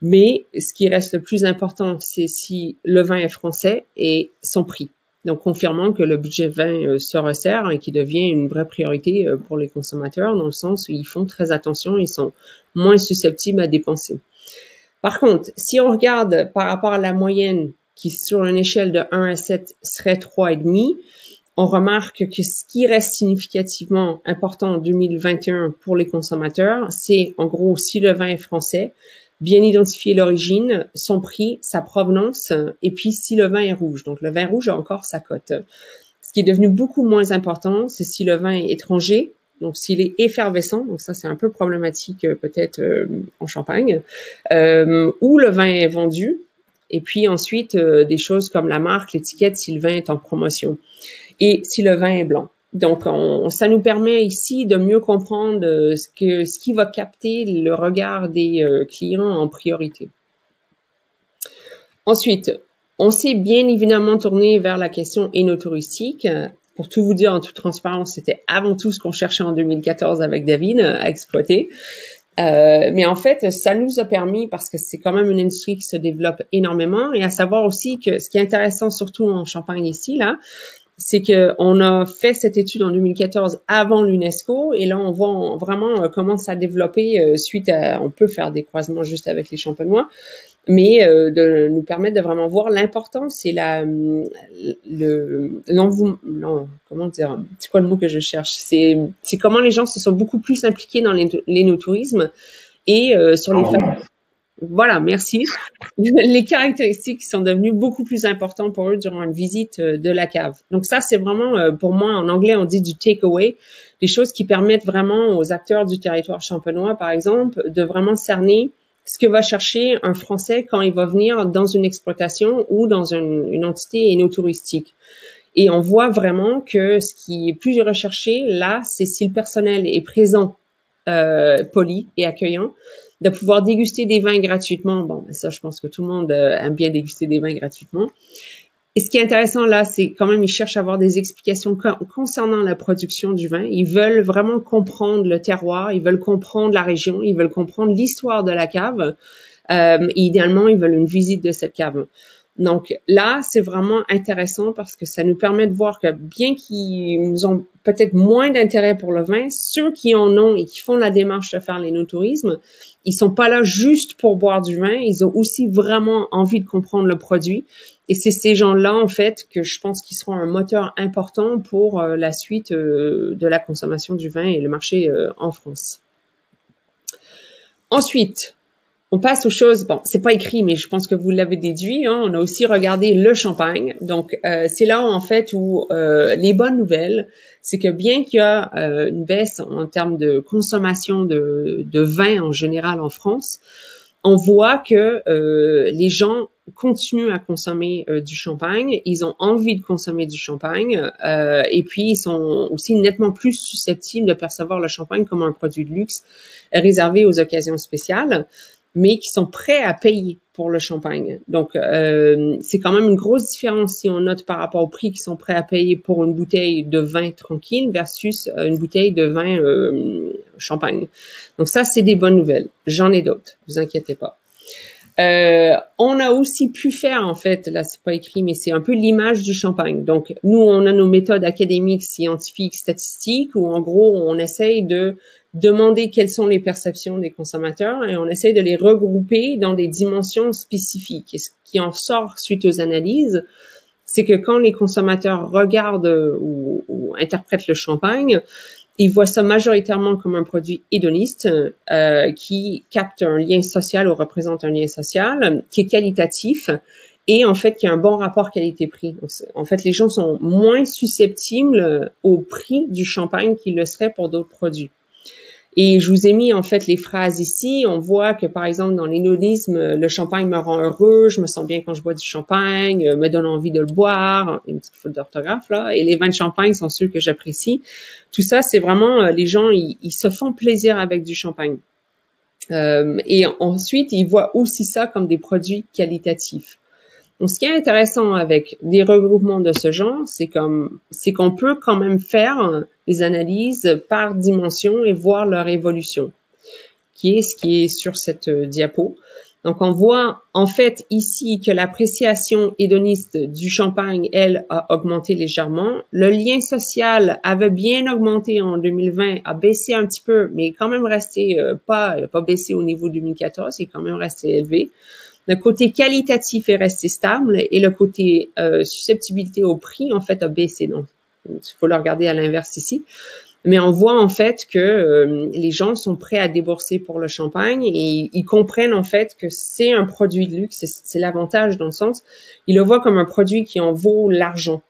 Mais ce qui reste le plus important, c'est si le vin est français et son prix. Donc, confirmant que le budget vin se resserre et qui devient une vraie priorité pour les consommateurs, dans le sens où ils font très attention, ils sont moins susceptibles à dépenser. Par contre, si on regarde par rapport à la moyenne, qui sur une échelle de 1 à 7 serait 3,5, on remarque que ce qui reste significativement important en 2021 pour les consommateurs, c'est en gros si le vin est français, bien identifier l'origine, son prix, sa provenance, et puis si le vin est rouge. Donc, le vin rouge a encore sa cote. Ce qui est devenu beaucoup moins important, c'est si le vin est étranger, donc s'il est effervescent, donc ça c'est un peu problématique peut-être en Champagne, ou le vin est vendu, et puis ensuite des choses comme la marque, l'étiquette, si le vin est en promotion, et si le vin est blanc. Donc, ça nous permet ici de mieux comprendre ce qui va capter le regard des clients en priorité. Ensuite, on s'est bien évidemment tourné vers la question énotouristique. Pour tout vous dire en toute transparence, c'était avant tout ce qu'on cherchait en 2014 avec David à exploiter. Mais en fait, ça nous a permis, parce que c'est quand même une industrie qui se développe énormément, et à savoir aussi que ce qui est intéressant, surtout en Champagne ici, là, c'est qu'on a fait cette étude en 2014 avant l'UNESCO, et là, on voit vraiment comment ça a développé suite à, on peut faire des croisements juste avec les champenois, mais de nous permettre de vraiment voir l'importance et comment dire, c'est quoi le mot que je cherche? C'est comment les gens se sont beaucoup plus impliqués dans l'énotourisme et sur les voilà, merci. Les caractéristiques qui sont devenues beaucoup plus importantes pour eux durant une visite de la cave. Donc ça, c'est vraiment, pour moi, en anglais, on dit du takeaway, des choses qui permettent vraiment aux acteurs du territoire champenois, par exemple, de vraiment cerner ce que va chercher un Français quand il va venir dans une exploitation ou dans une entité énotouristique. Et on voit vraiment que ce qui est plus recherché là, c'est si le personnel est présent, poli et accueillant, de pouvoir déguster des vins gratuitement. Bon, ça, je pense que tout le monde aime bien déguster des vins gratuitement. Et ce qui est intéressant là, c'est quand même, ils cherchent à avoir des explications concernant la production du vin. Ils veulent vraiment comprendre le terroir, ils veulent comprendre la région, ils veulent comprendre l'histoire de la cave. Et idéalement, ils veulent une visite de cette cave. Donc là, c'est vraiment intéressant parce que ça nous permet de voir que bien qu'ils ont peut-être moins d'intérêt pour le vin, ceux qui en ont et qui font la démarche de faire l'énotourisme, ils sont pas là juste pour boire du vin, ils ont aussi vraiment envie de comprendre le produit. Et c'est ces gens-là, en fait, que je pense qu'ils seront un moteur important pour la suite de la consommation du vin et le marché en France. Ensuite, on passe aux choses, bon, c'est pas écrit, mais je pense que vous l'avez déduit, hein, on a aussi regardé le champagne. Donc, c'est là, en fait, où les bonnes nouvelles, c'est que bien qu'il y a une baisse en termes de consommation de vin en général en France, on voit que les gens continuent à consommer du champagne, ils ont envie de consommer du champagne, et puis ils sont aussi nettement plus susceptibles de percevoir le champagne comme un produit de luxe réservé aux occasions spéciales, mais qui sont prêts à payer pour le champagne. Donc, c'est quand même une grosse différence si on note par rapport au prix qu'ils sont prêts à payer pour une bouteille de vin tranquille versus une bouteille de vin champagne. Donc ça, c'est des bonnes nouvelles. J'en ai d'autres, vous inquiétez pas. On a aussi pu faire, en fait, là, c'est pas écrit, mais c'est un peu l'image du champagne. Donc, nous, on a nos méthodes académiques, scientifiques, statistiques, où en gros, on essaye de demander quelles sont les perceptions des consommateurs et on essaie de les regrouper dans des dimensions spécifiques. Et ce qui en sort suite aux analyses, c'est que quand les consommateurs regardent ou interprètent le champagne, ils voient ça majoritairement comme un produit hédoniste qui capte un lien social ou représente un lien social, qui est qualitatif et en fait qui a un bon rapport qualité-prix. En fait, les gens sont moins susceptibles au prix du champagne qu'ils le seraient pour d'autres produits. Et je vous ai mis en fait les phrases ici. On voit que par exemple dans l'hédonisme, le champagne me rend heureux, je me sens bien quand je bois du champagne, me donne envie de le boire, une petite faute d'orthographe là. Et les vins de champagne sont ceux que j'apprécie. Tout ça, c'est vraiment les gens, ils se font plaisir avec du champagne. Et ensuite, ils voient aussi ça comme des produits qualitatifs. Donc, ce qui est intéressant avec des regroupements de ce genre, c'est qu'on peut quand même faire des analyses par dimension et voir leur évolution, qui est ce qui est sur cette diapo. Donc, on voit en fait ici que l'appréciation hédoniste du champagne, elle, a augmenté légèrement. Le lien social avait bien augmenté en 2020, a baissé un petit peu, mais quand même resté pas baissé au niveau de 2014, il est quand même resté élevé. Le côté qualitatif est resté stable et le côté susceptibilité au prix, en fait, a baissé. Donc, il faut le regarder à l'inverse ici. Mais on voit, en fait, que les gens sont prêts à débourser pour le champagne et ils comprennent, en fait, que c'est un produit de luxe. C'est l'avantage dans le sens, ils le voient comme un produit qui en vaut l'argent.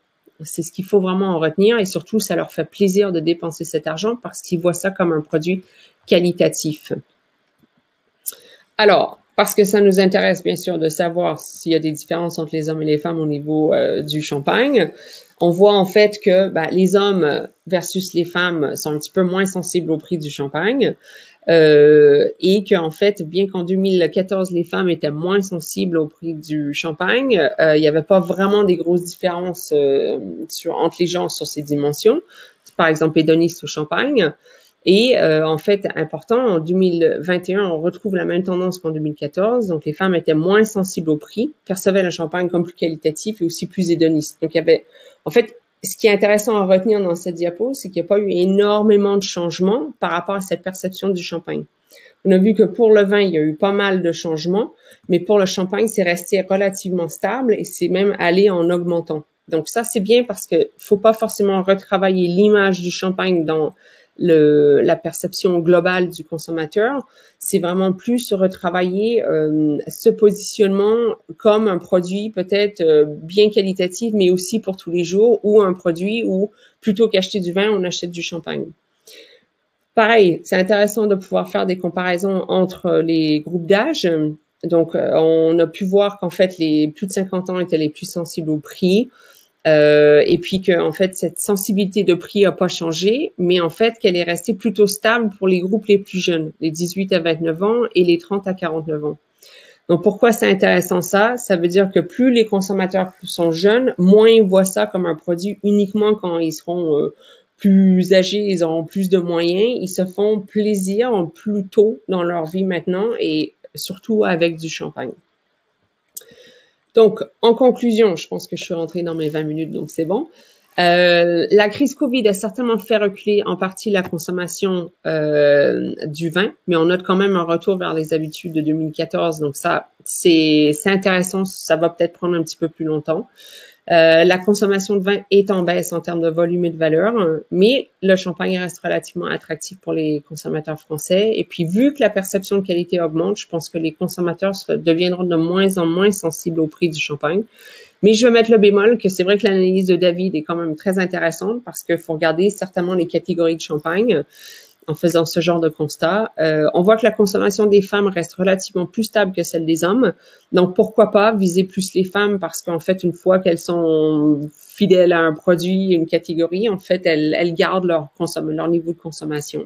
C'est ce qu'il faut vraiment en retenir et surtout, ça leur fait plaisir de dépenser cet argent parce qu'ils voient ça comme un produit qualitatif. Alors, parce que ça nous intéresse bien sûr de savoir s'il y a des différences entre les hommes et les femmes au niveau du champagne. On voit en fait que les hommes versus les femmes sont un petit peu moins sensibles au prix du champagne et qu'en fait, bien qu'en 2014, les femmes étaient moins sensibles au prix du champagne, il n'y avait pas vraiment des grosses différences entre les gens sur ces dimensions. Par exemple, hédoniste au champagne. Et en fait, important, en 2021, on retrouve la même tendance qu'en 2014. Donc, les femmes étaient moins sensibles au prix, percevaient le champagne comme plus qualitatif et aussi plus hédoniste. Donc, il y avait, en fait, ce qui est intéressant à retenir dans cette diapo, c'est qu'il n'y a pas eu énormément de changements par rapport à cette perception du champagne. On a vu que pour le vin, il y a eu pas mal de changements, mais pour le champagne, c'est resté relativement stable et c'est même allé en augmentant. Donc, ça, c'est bien parce qu'il ne faut pas forcément retravailler l'image du champagne dans la perception globale du consommateur, c'est vraiment plus retravailler ce positionnement comme un produit peut-être bien qualitatif, mais aussi pour tous les jours, ou un produit où plutôt qu'acheter du vin, on achète du champagne. Pareil, c'est intéressant de pouvoir faire des comparaisons entre les groupes d'âge. Donc, on a pu voir qu'en fait, les plus de 50 ans étaient les plus sensibles au prix. Et puis que en fait cette sensibilité de prix n'a pas changé, mais en fait qu'elle est restée plutôt stable pour les groupes les plus jeunes, les 18 à 29 ans et les 30 à 49 ans. Donc pourquoi c'est intéressant ça? Ça veut dire que plus les consommateurs sont jeunes, moins ils voient ça comme un produit uniquement quand ils seront plus âgés, ils auront plus de moyens, ils se font plaisir plus tôt dans leur vie maintenant et surtout avec du champagne. Donc, en conclusion, je pense que je suis rentrée dans mes 20 minutes, donc c'est bon. La crise Covid a certainement fait reculer en partie la consommation du vin, mais on note quand même un retour vers les habitudes de 2014. Donc ça, c'est intéressant, ça va peut-être prendre un petit peu plus longtemps. La consommation de vin est en baisse en termes de volume et de valeur, mais le champagne reste relativement attractif pour les consommateurs français. Et puis, vu que la perception de qualité augmente, je pense que les consommateurs deviendront de moins en moins sensibles au prix du champagne. Mais je vais mettre le bémol que c'est vrai que l'analyse de David est quand même très intéressante parce qu'il faut regarder certainement les catégories de champagne en faisant ce genre de constat. On voit que la consommation des femmes reste relativement plus stable que celle des hommes. Donc, pourquoi pas viser plus les femmes parce qu'en fait, une fois qu'elles sont fidèles à un produit, une catégorie, en fait, elles gardent leur niveau de consommation.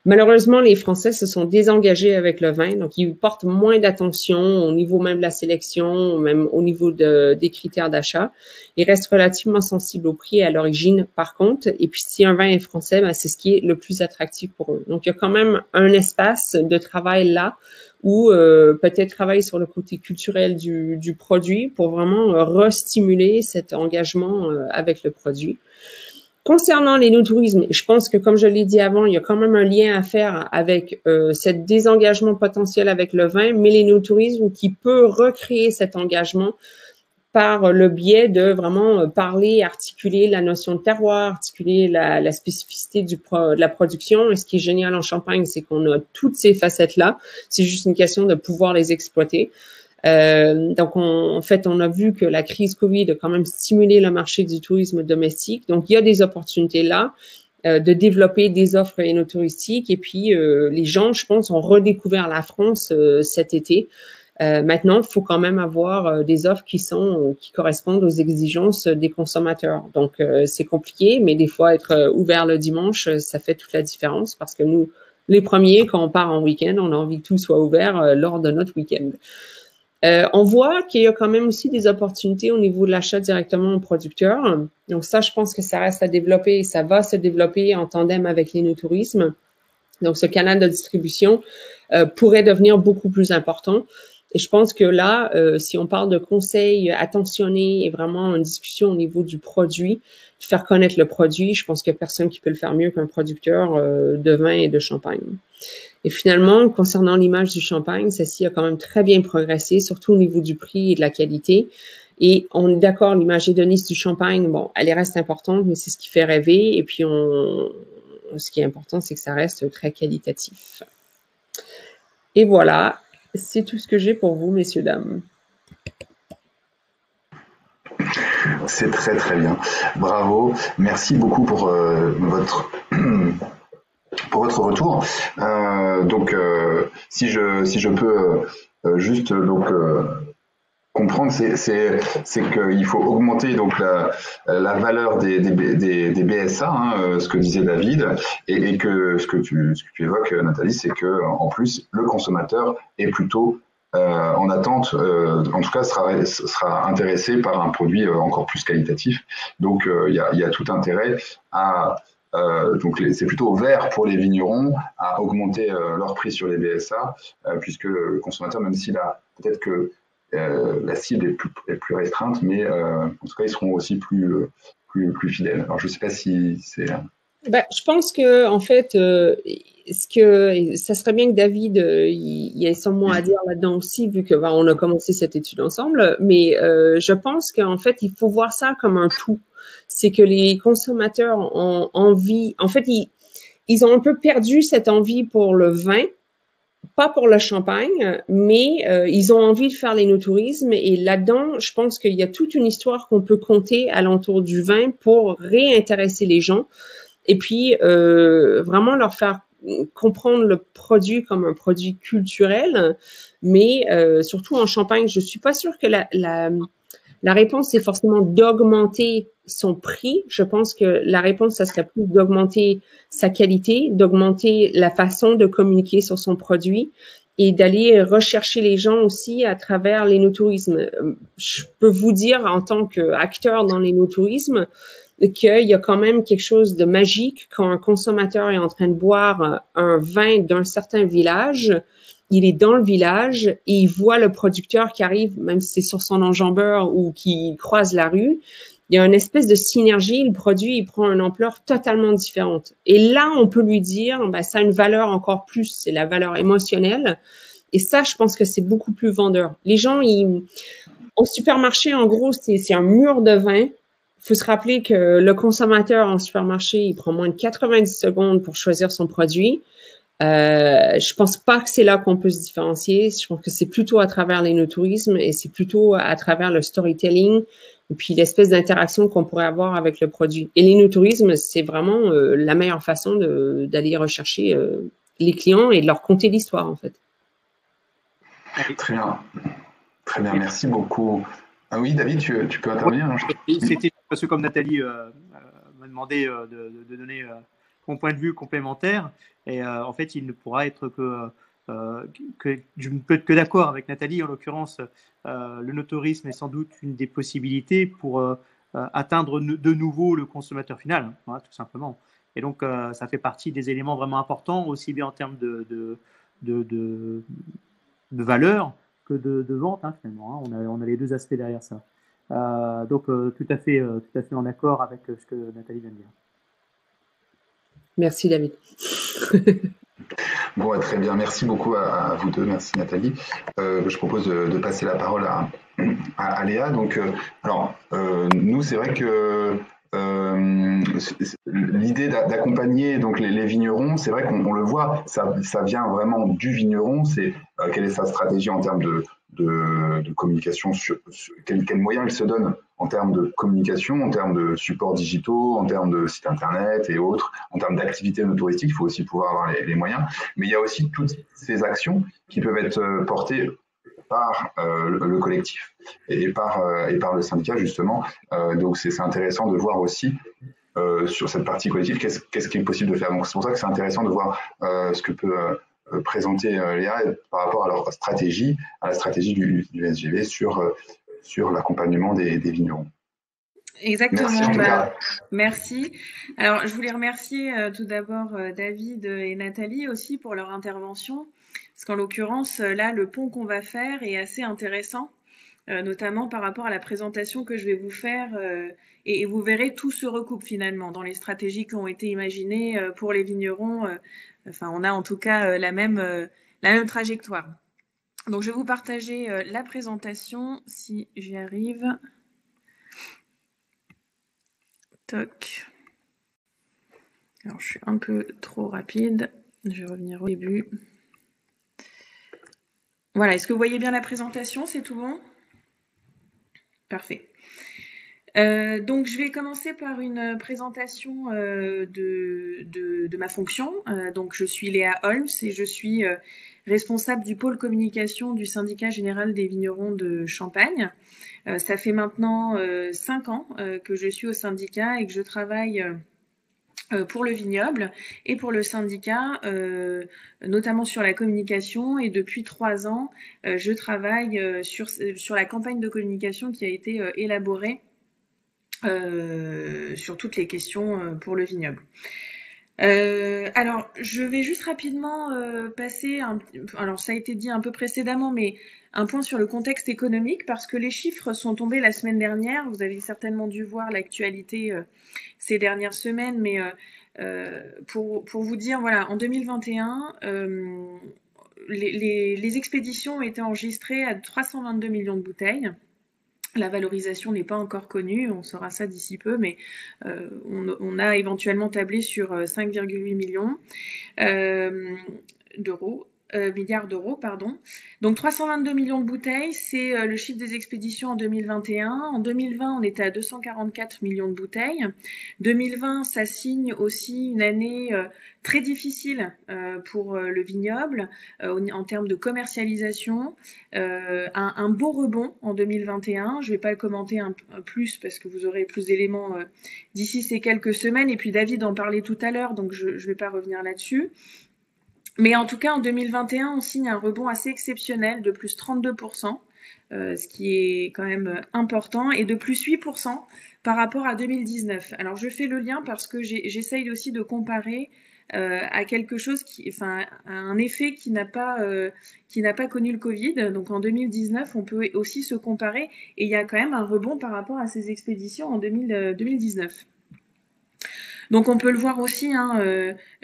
Malheureusement, les Français se sont désengagés avec le vin, donc ils portent moins d'attention au niveau même de la sélection, même au niveau des critères d'achat. Ils restent relativement sensibles au prix et à l'origine, par contre. Et puis, si un vin est français, c'est ce qui est le plus attractif pour eux. Donc, il y a quand même un espace de travail là où peut-être travailler sur le côté culturel du produit pour vraiment restimuler cet engagement avec le produit. Concernant les no-tourismes, je pense que, comme je l'ai dit avant, il y a quand même un lien à faire avec cet désengagement potentiel avec le vin, mais les no-tourismes qui peut recréer cet engagement par le biais de vraiment parler, articuler la notion de terroir, articuler la spécificité de la production. Et ce qui est génial en Champagne, c'est qu'on a toutes ces facettes-là. C'est juste une question de pouvoir les exploiter. Donc, en fait, on a vu que la crise Covid a quand même stimulé le marché du tourisme domestique. Donc, il y a des opportunités là de développer des offres énotouristiques. Et puis, les gens, je pense, ont redécouvert la France cet été. Maintenant, il faut quand même avoir des offres qui correspondent aux exigences des consommateurs. Donc, c'est compliqué, mais des fois, être ouvert le dimanche, ça fait toute la différence parce que nous, les premiers, quand on part en week-end, on a envie que tout soit ouvert lors de notre week-end. On voit qu'il y a quand même aussi des opportunités au niveau de l'achat directement aux producteurs. Donc ça, je pense que ça reste à développer et ça va se développer en tandem avec l'énotourisme. Donc ce canal de distribution pourrait devenir beaucoup plus important. Et je pense que là, si on parle de conseils attentionnés et vraiment une discussion au niveau du produit, faire connaître le produit, je pense qu'il n'y a personne qui peut le faire mieux qu'un producteur de vin et de champagne. Et finalement, concernant l'image du champagne, celle-ci a quand même très bien progressé, surtout au niveau du prix et de la qualité. Et on est d'accord, l'image hédoniste du champagne, bon, elle reste importante, mais c'est ce qui fait rêver. Et puis, ce qui est important, c'est que ça reste très qualitatif. Et voilà, c'est tout ce que j'ai pour vous, messieurs, dames. C'est très très bien. Bravo. Merci beaucoup pour votre retour. Si je peux juste comprendre, c'est qu'il faut augmenter donc la valeur des BSA, ce que disait David, et que ce que tu évoques, Nathalie, c'est que en plus le consommateur est plutôt en attente, en tout cas sera intéressé par un produit encore plus qualitatif. Donc il y a tout intérêt à donc c'est plutôt vert pour les vignerons à augmenter leur prix sur les BSA, puisque le consommateur, même s'il a peut-être que la cible est plus restreinte, mais en tout cas ils seront aussi plus fidèles. Alors je ne sais pas si c'est... Je pense que en fait, ça serait bien que David il ait son mot à dire là-dedans aussi, vu que on a commencé cette étude ensemble. Mais je pense qu'en fait, il faut voir ça comme un tout. C'est que les consommateurs ont envie. En fait, ils ont un peu perdu cette envie pour le vin, pas pour le champagne, mais ils ont envie de faire l'énotourisme. Et là-dedans, je pense qu'il y a toute une histoire qu'on peut compter alentour du vin pour réintéresser les gens. Et puis, vraiment leur faire comprendre le produit comme un produit culturel, mais surtout en Champagne, je ne suis pas sûre que la réponse, c'est forcément d'augmenter son prix. Je pense que la réponse, ça serait plus d'augmenter sa qualité, d'augmenter la façon de communiquer sur son produit et d'aller rechercher les gens aussi à travers l'énotourisme. Je peux vous dire, en tant qu'acteur dans l'énotourisme, qu'il y a quand même quelque chose de magique quand un consommateur est en train de boire un vin d'un certain village. Il est dans le village et il voit le producteur qui arrive, même si c'est sur son enjambeur ou qui croise la rue. Il y a une espèce de synergie. Le produit, il prend une ampleur totalement différente. Et là, on peut lui dire, ça a une valeur encore plus. C'est la valeur émotionnelle. Et ça, je pense que c'est beaucoup plus vendeur. Les gens, au supermarché, en gros, c'est un mur de vin. Il faut se rappeler que le consommateur en supermarché, il prend moins de 90 secondes pour choisir son produit. Je pense pas que c'est là qu'on peut se différencier. Je pense que c'est plutôt à travers l'énotourisme et c'est plutôt à travers le storytelling et puis l'espèce d'interaction qu'on pourrait avoir avec le produit. Et l'énotourisme, c'est vraiment la meilleure façon d'aller rechercher les clients et de leur conter l'histoire, en fait. Très bien. Très bien, merci beaucoup. Ah oui, David, tu peux intervenir, hein, C'était parce que comme Nathalie m'a demandé de donner mon point de vue complémentaire, et en fait, il ne pourra être que je ne peux être que d'accord avec Nathalie. En l'occurrence, l'énotourisme est sans doute une des possibilités pour atteindre de nouveau le consommateur final, hein, tout simplement. Et donc, ça fait partie des éléments vraiment importants, aussi bien en termes de valeur que de vente, hein, finalement. Hein. On a les deux aspects derrière ça. Donc, tout à fait en accord avec ce que Nathalie vient de dire. Merci, David. Bon, très bien. Merci beaucoup à vous deux. Merci Nathalie. Je propose de passer la parole à Léa. Donc, nous, c'est vrai que l'idée d'accompagner donc les vignerons, c'est vrai qu'on le voit, ça vient vraiment du vigneron. C'est quelle est sa stratégie en termes de communication, quels moyens il se donne en termes de communication, en termes de supports digitaux, en termes de sites internet et autres, en termes d'activités touristique, il faut aussi pouvoir avoir les moyens. Mais il y a aussi toutes ces actions qui peuvent être portées par le collectif et par le syndicat justement. Donc c'est intéressant de voir aussi sur cette partie collective qu'est-ce qui est possible de faire. Donc c'est pour ça que c'est intéressant de voir ce que peut présenter Léa par rapport à leur stratégie, à la stratégie du SGV sur l'accompagnement des vignerons. Exactement. Merci, en tout cas. Merci. Alors, je voulais remercier tout d'abord David et Nathalie aussi pour leur intervention, parce qu'en l'occurrence, là, le pont qu'on va faire est assez intéressant, notamment par rapport à la présentation que je vais vous faire, et vous verrez, tout se recoupe finalement dans les stratégies qui ont été imaginées pour les vignerons. Enfin, on a en tout cas la même trajectoire. Donc, je vais vous partager la présentation, si j'y arrive. Toc. Alors, je suis un peu trop rapide. Je vais revenir au début. Voilà, est-ce que vous voyez bien la présentation? C'est tout bon? Parfait. Donc, je vais commencer par une présentation de ma fonction. Donc, je suis Léa Holmes et je suis responsable du pôle communication du syndicat général des vignerons de Champagne. Ça fait maintenant 5 ans que je suis au syndicat et que je travaille pour le vignoble et pour le syndicat, notamment sur la communication. Et depuis 3 ans, je travaille sur la campagne de communication qui a été élaborée sur toutes les questions pour le vignoble. Alors, je vais juste rapidement passer, alors ça a été dit un peu précédemment, mais un point sur le contexte économique, parce que les chiffres sont tombés la semaine dernière. Vous avez certainement dû voir l'actualité ces dernières semaines, mais pour vous dire, voilà, en 2021, les expéditions ont été enregistrées à 322 millions de bouteilles. La valorisation n'est pas encore connue, on saura ça d'ici peu, mais on a éventuellement tablé sur 5,8 millions milliards d'euros, pardon. Donc 322 millions de bouteilles, c'est le chiffre des expéditions en 2021. En 2020, on était à 244 millions de bouteilles. 2020, ça signe aussi une année très difficile pour le vignoble en termes de commercialisation. Un beau rebond en 2021. Je ne vais pas le commenter un plus parce que vous aurez plus d'éléments d'ici ces quelques semaines. Et puis David en parlait tout à l'heure, donc je ne vais pas revenir là-dessus. Mais en tout cas, en 2021, on signe un rebond assez exceptionnel de plus 32%, ce qui est quand même important, et de plus 8% par rapport à 2019. Alors, je fais le lien parce que j'essaye aussi de comparer à quelque chose à un effet qui n'a pas connu le Covid. Donc, en 2019, on peut aussi se comparer, et il y a quand même un rebond par rapport à ces expéditions en 2019. Donc on peut le voir aussi,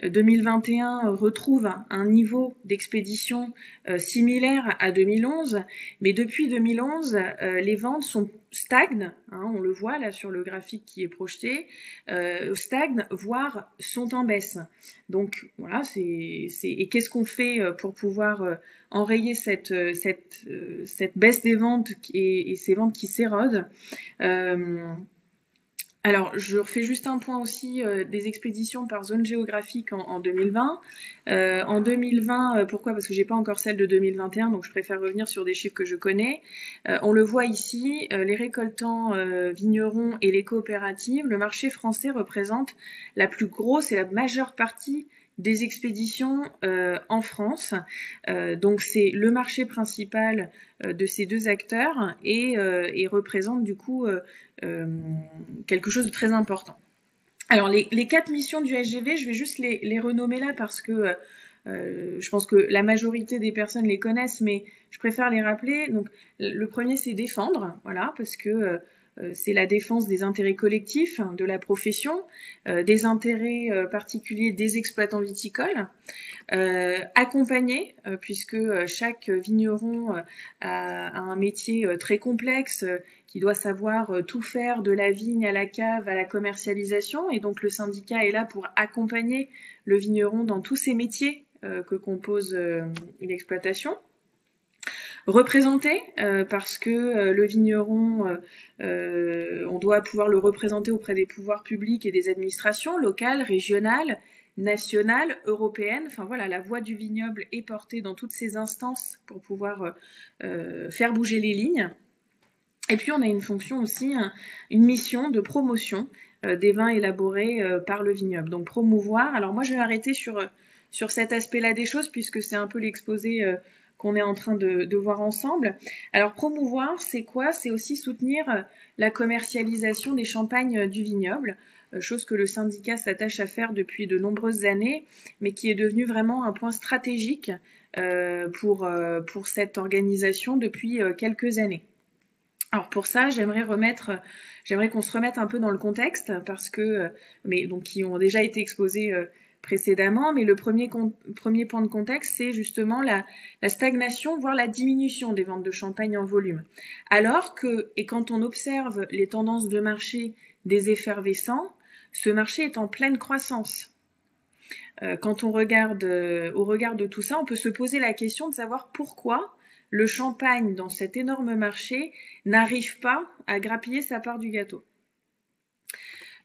2021 retrouve un niveau d'expédition similaire à 2011, mais depuis 2011, les ventes stagnent, on le voit là sur le graphique qui est projeté, stagnent, voire sont en baisse. Donc voilà, et qu'est-ce qu'on fait pour pouvoir enrayer cette baisse des ventes et ces ventes qui s'érodent? Alors, je refais juste un point aussi des expéditions par zone géographique en 2020. En 2020, pourquoi? Parce que j'ai pas encore celle de 2021, donc je préfère revenir sur des chiffres que je connais. On le voit ici, les récoltants vignerons et les coopératives, le marché français représente la plus grosse et la majeure partie des expéditions en France. Donc c'est le marché principal de ces deux acteurs et représente du coup quelque chose de très important. Alors les 4 missions du SGV, je vais juste les renommer là parce que je pense que la majorité des personnes les connaissent, mais je préfère les rappeler. Donc le premier, c'est défendre, voilà, parce que c'est la défense des intérêts collectifs de la profession, des intérêts particuliers des exploitants viticoles, accompagner, puisque chaque vigneron a un métier très complexe, qui doit savoir tout faire de la vigne à la cave à la commercialisation, et donc le syndicat est là pour accompagner le vigneron dans tous ces métiers que compose une exploitation. Représenter, parce que le vigneron, on doit pouvoir le représenter auprès des pouvoirs publics et des administrations locales, régionales, nationales, européennes. Enfin voilà, la voix du vignoble est portée dans toutes ces instances pour pouvoir faire bouger les lignes. Et puis on a une fonction aussi, une mission de promotion des vins élaborés par le vignoble. Donc promouvoir. Alors moi je vais arrêter sur cet aspect-là des choses, puisque c'est un peu l'exposé qu'on est en train de voir ensemble. Alors promouvoir, c'est quoi? C'est aussi soutenir la commercialisation des champagnes du vignoble, chose que le syndicat s'attache à faire depuis de nombreuses années, mais qui est devenu vraiment un point stratégique pour cette organisation depuis quelques années. Alors pour ça, j'aimerais qu'on se remette un peu dans le contexte, parce que, mais donc qui ont déjà été exposés précédemment, mais le premier point de contexte, c'est justement la stagnation, voire la diminution des ventes de champagne en volume. Alors que, et quand on observe les tendances de marché des effervescents, ce marché est en pleine croissance. Quand on regarde, au regard de tout ça, on peut se poser la question de savoir pourquoi le champagne, dans cet énorme marché, n'arrive pas à grappiller sa part du gâteau.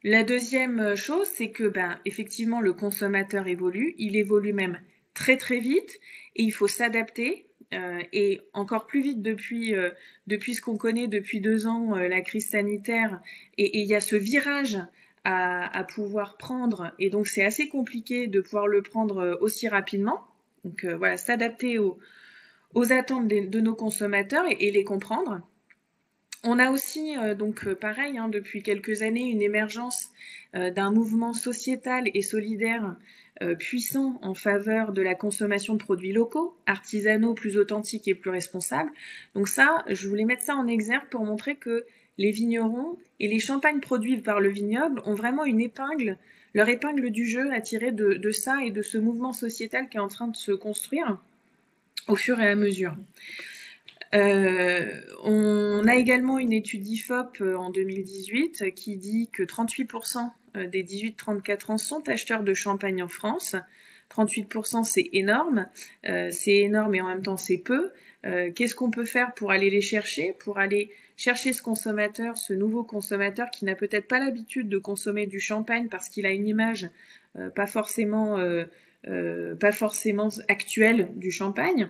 La deuxième chose, c'est que effectivement, le consommateur évolue, il évolue même très très vite, et il faut s'adapter, et encore plus vite depuis ce qu'on connaît depuis 2 ans, la crise sanitaire, et il y a ce virage à pouvoir prendre, et donc c'est assez compliqué de pouvoir le prendre aussi rapidement. Donc voilà, s'adapter aux attentes de nos consommateurs et les comprendre. On a aussi, donc pareil, depuis quelques années, une émergence d'un mouvement sociétal et solidaire puissant en faveur de la consommation de produits locaux, artisanaux, plus authentiques et plus responsables. Donc ça, je voulais mettre ça en exergue pour montrer que les vignerons et les champagnes produits par le vignoble ont vraiment leur épingle du jeu à tirer de ça et de ce mouvement sociétal qui est en train de se construire au fur et à mesure. On a également une étude IFOP en 2018 qui dit que 38% des 18-34 ans sont acheteurs de champagne en France. 38%, c'est énorme et en même temps c'est peu. Qu'est-ce qu'on peut faire pour aller les chercher, pour aller chercher ce consommateur, ce nouveau consommateur qui n'a peut-être pas l'habitude de consommer du champagne parce qu'il a une image pas forcément actuelle du champagne.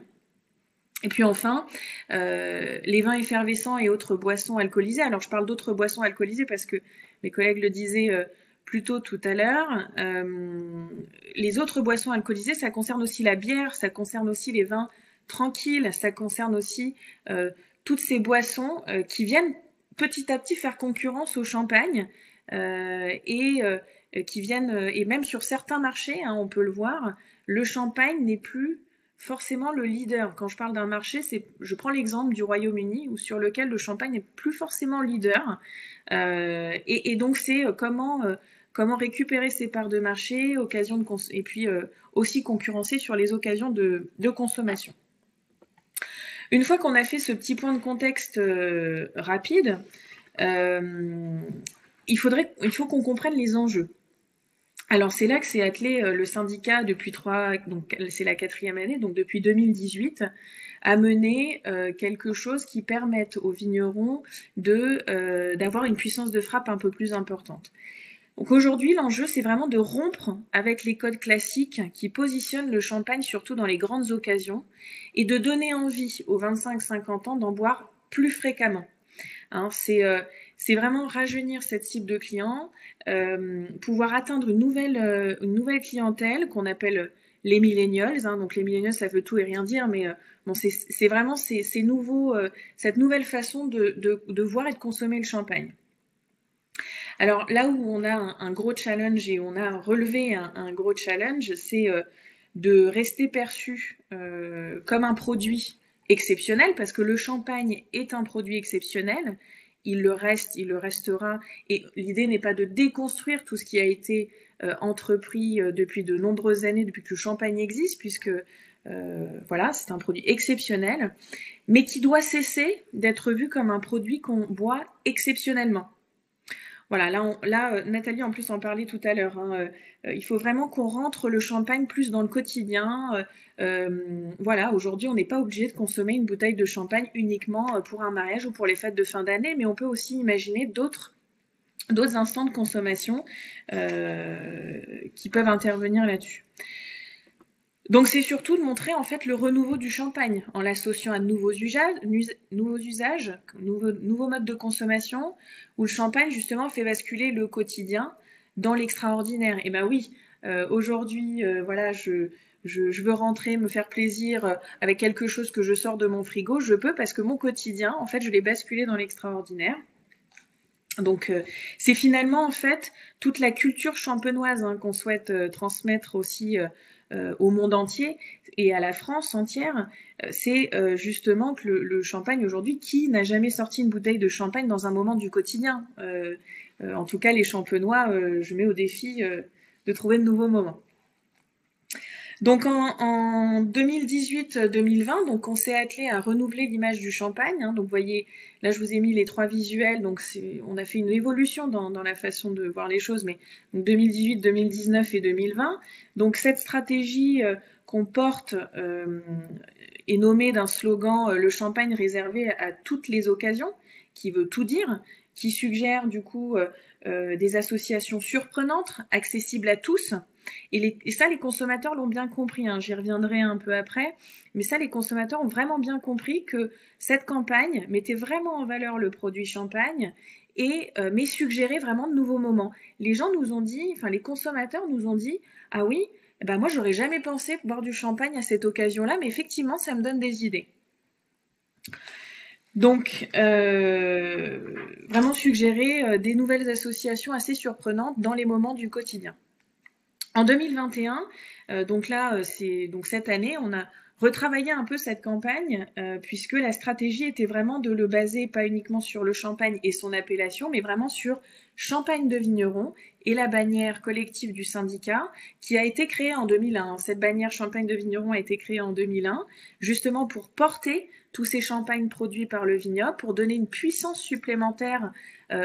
Et puis enfin, les vins effervescents et autres boissons alcoolisées. Alors je parle d'autres boissons alcoolisées parce que mes collègues le disaient plus tôt tout à l'heure. Les autres boissons alcoolisées, ça concerne aussi la bière, ça concerne aussi les vins tranquilles, ça concerne aussi toutes ces boissons qui viennent petit à petit faire concurrence au champagne et qui viennent, et même sur certains marchés, on peut le voir, le champagne n'est plus forcément le leader. Quand je parle d'un marché, je prends l'exemple du Royaume-Uni, sur lequel le champagne n'est plus forcément leader. Et donc, c'est comment récupérer ces parts de marché, et puis aussi concurrencer sur les occasions de consommation. Une fois qu'on a fait ce petit point de contexte rapide, il faut qu'on comprenne les enjeux. Alors c'est là que s'est attelé le syndicat donc c'est la 4e année, donc depuis 2018, à mener quelque chose qui permette aux vignerons d'avoir une puissance de frappe un peu plus importante. Donc aujourd'hui, l'enjeu, c'est vraiment de rompre avec les codes classiques qui positionnent le champagne surtout dans les grandes occasions et de donner envie aux 25-50 ans d'en boire plus fréquemment. C'est vraiment rajeunir cette cible de clients, pouvoir atteindre une nouvelle clientèle qu'on appelle les millennials. Donc les millennials, ça veut tout et rien dire, mais c'est vraiment cette nouvelle façon de voir et de consommer le champagne. Alors là où on a un gros challenge et on a relevé un gros challenge, c'est de rester perçu comme un produit exceptionnel, parce que le champagne est un produit exceptionnel il le reste, il le restera. Et l'idée n'est pas de déconstruire tout ce qui a été entrepris depuis de nombreuses années, depuis que le champagne existe, puisque voilà, c'est un produit exceptionnel, mais qui doit cesser d'être vu comme un produit qu'on boit exceptionnellement. Voilà, là, Nathalie en plus en parlait tout à l'heure. Hein, il faut vraiment qu'on rentre le champagne plus dans le quotidien. Voilà, aujourd'hui, on n'est pas obligé de consommer une bouteille de champagne uniquement pour un mariage ou pour les fêtes de fin d'année, mais on peut aussi imaginer d'autres instants de consommation qui peuvent intervenir là-dessus. Donc c'est surtout de montrer en fait le renouveau du champagne en l'associant à de nouveaux usages, nouveaux modes de consommation, où le champagne justement fait basculer le quotidien dans l'extraordinaire. Et ben oui, aujourd'hui, voilà, je veux rentrer, me faire plaisir avec quelque chose que je sors de mon frigo, je peux parce que mon quotidien, en fait, je l'ai basculé dans l'extraordinaire. Donc c'est finalement en fait toute la culture champenoise hein, qu'on souhaite transmettre aussi au monde entier et à la France entière, c'est justement que le champagne aujourd'hui, qui n'a jamais sorti une bouteille de champagne dans un moment du quotidien en tout cas, les champenois, je mets au défi de trouver de nouveaux moments. Donc en 2018-2020, donc on s'est attelé à renouveler l'image du champagne. Hein, donc vous voyez, là je vous ai mis les 3 visuels. Donc on a fait une évolution dans la façon de voir les choses. Mais 2018, 2019 et 2020. Donc cette stratégie qu'on porte est nommée d'un slogan le champagne réservé à toutes les occasions, qui veut tout dire, qui suggère du coup des associations surprenantes, accessibles à tous. Et ça, les consommateurs l'ont bien compris, hein, j'y reviendrai un peu après, mais ça, les consommateurs ont vraiment bien compris que cette campagne mettait vraiment en valeur le produit champagne et mais suggérait vraiment de nouveaux moments. Les gens nous ont dit, enfin les consommateurs nous ont dit, ah oui, ben moi j'aurais jamais pensé boire du champagne à cette occasion-là, mais effectivement, ça me donne des idées. Donc, vraiment suggérer des nouvelles associations assez surprenantes dans les moments du quotidien. En 2021, donc là, donc cette année, on a retravaillé un peu cette campagne puisque la stratégie était vraiment de le baser pas uniquement sur le champagne et son appellation, mais vraiment sur Champagne de Vigneron et la bannière collective du syndicat qui a été créée en 2001. Cette bannière Champagne de Vigneron a été créée en 2001 justement pour porter tous ces champagnes produits par le vignoble, pour donner une puissance supplémentaire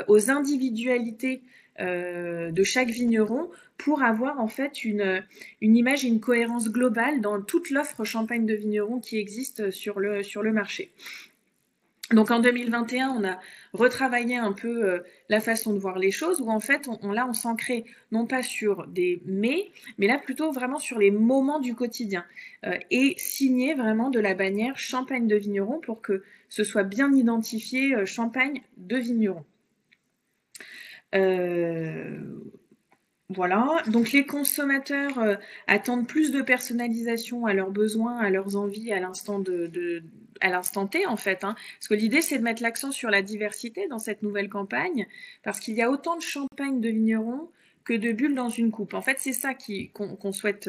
aux individualités de chaque vigneron, pour avoir en fait une image et une cohérence globale dans toute l'offre champagne de vigneron qui existe sur le marché. Donc en 2021, on a retravaillé un peu la façon de voir les choses, où en fait, on s'ancrait non pas sur des mais là plutôt vraiment sur les moments du quotidien, et signé vraiment de la bannière Champagne de Vigneron pour que ce soit bien identifié Champagne de Vigneron. Voilà, donc les consommateurs attendent plus de personnalisation à leurs besoins, à leurs envies, à l'instant T en fait. Hein. Parce que l'idée c'est de mettre l'accent sur la diversité dans cette nouvelle campagne, parce qu'il y a autant de champagne de vignerons que de bulles dans une coupe. En fait, c'est ça qu'on souhaite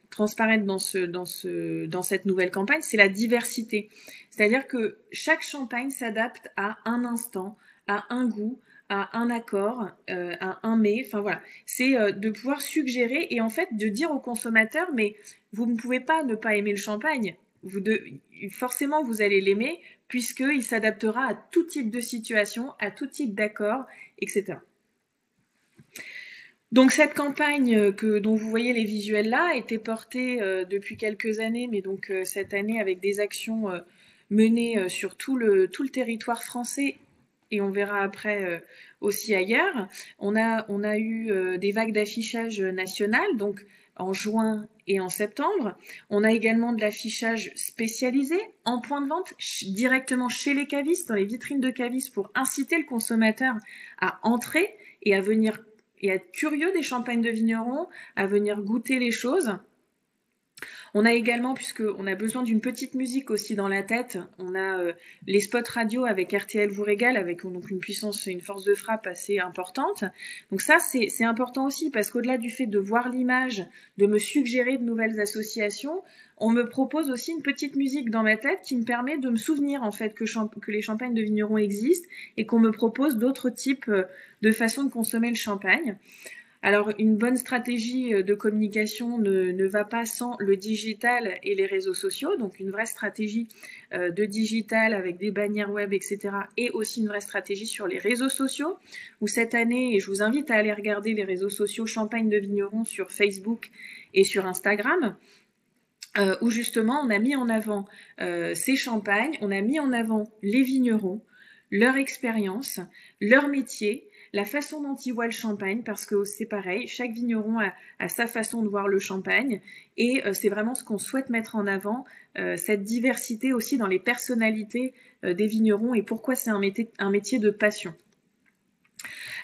transparaître dans cette nouvelle campagne, c'est la diversité. C'est-à-dire que chaque champagne s'adapte à un instant, à un goût, à un accord, à un mais, enfin voilà, c'est de pouvoir suggérer et en fait de dire aux consommateurs, mais vous ne pouvez pas ne pas aimer le champagne, forcément vous allez l'aimer puisqu'il s'adaptera à tout type de situation, à tout type d'accord, etc. Donc cette campagne dont vous voyez les visuels là a été portée depuis quelques années, mais donc cette année avec des actions menées sur tout le territoire français. Et on verra après aussi ailleurs. On a eu des vagues d'affichage national, donc en juin et en septembre. On a également de l'affichage spécialisé en point de vente, directement chez les cavistes, dans les vitrines de cavistes, pour inciter le consommateur à entrer et à venir et à être curieux des champagnes de vignerons, à venir goûter les choses. On a également, puisqu'on a besoin d'une petite musique aussi dans la tête, on a les spots radio avec RTL vous régale, avec donc une puissance et une force de frappe assez importante. Donc ça, c'est important aussi, parce qu'au-delà du fait de voir l'image, de me suggérer de nouvelles associations, on me propose aussi une petite musique dans ma tête qui me permet de me souvenir en fait que les champagnes de vignerons existent et qu'on me propose d'autres types de façons de consommer le champagne. Alors, une bonne stratégie de communication ne va pas sans le digital et les réseaux sociaux. Donc, une vraie stratégie de digital avec des bannières web, etc. Et aussi une vraie stratégie sur les réseaux sociaux, où cette année, et je vous invite à aller regarder les réseaux sociaux Champagne de Vigneron sur Facebook et sur Instagram, où justement, on a mis en avant ces champagnes, on a mis en avant les vignerons, leur expérience, leur métier, la façon dont ils voient le champagne, parce que c'est pareil, chaque vigneron a sa façon de voir le champagne, et c'est vraiment ce qu'on souhaite mettre en avant, cette diversité aussi dans les personnalités des vignerons, et pourquoi c'est un métier de passion.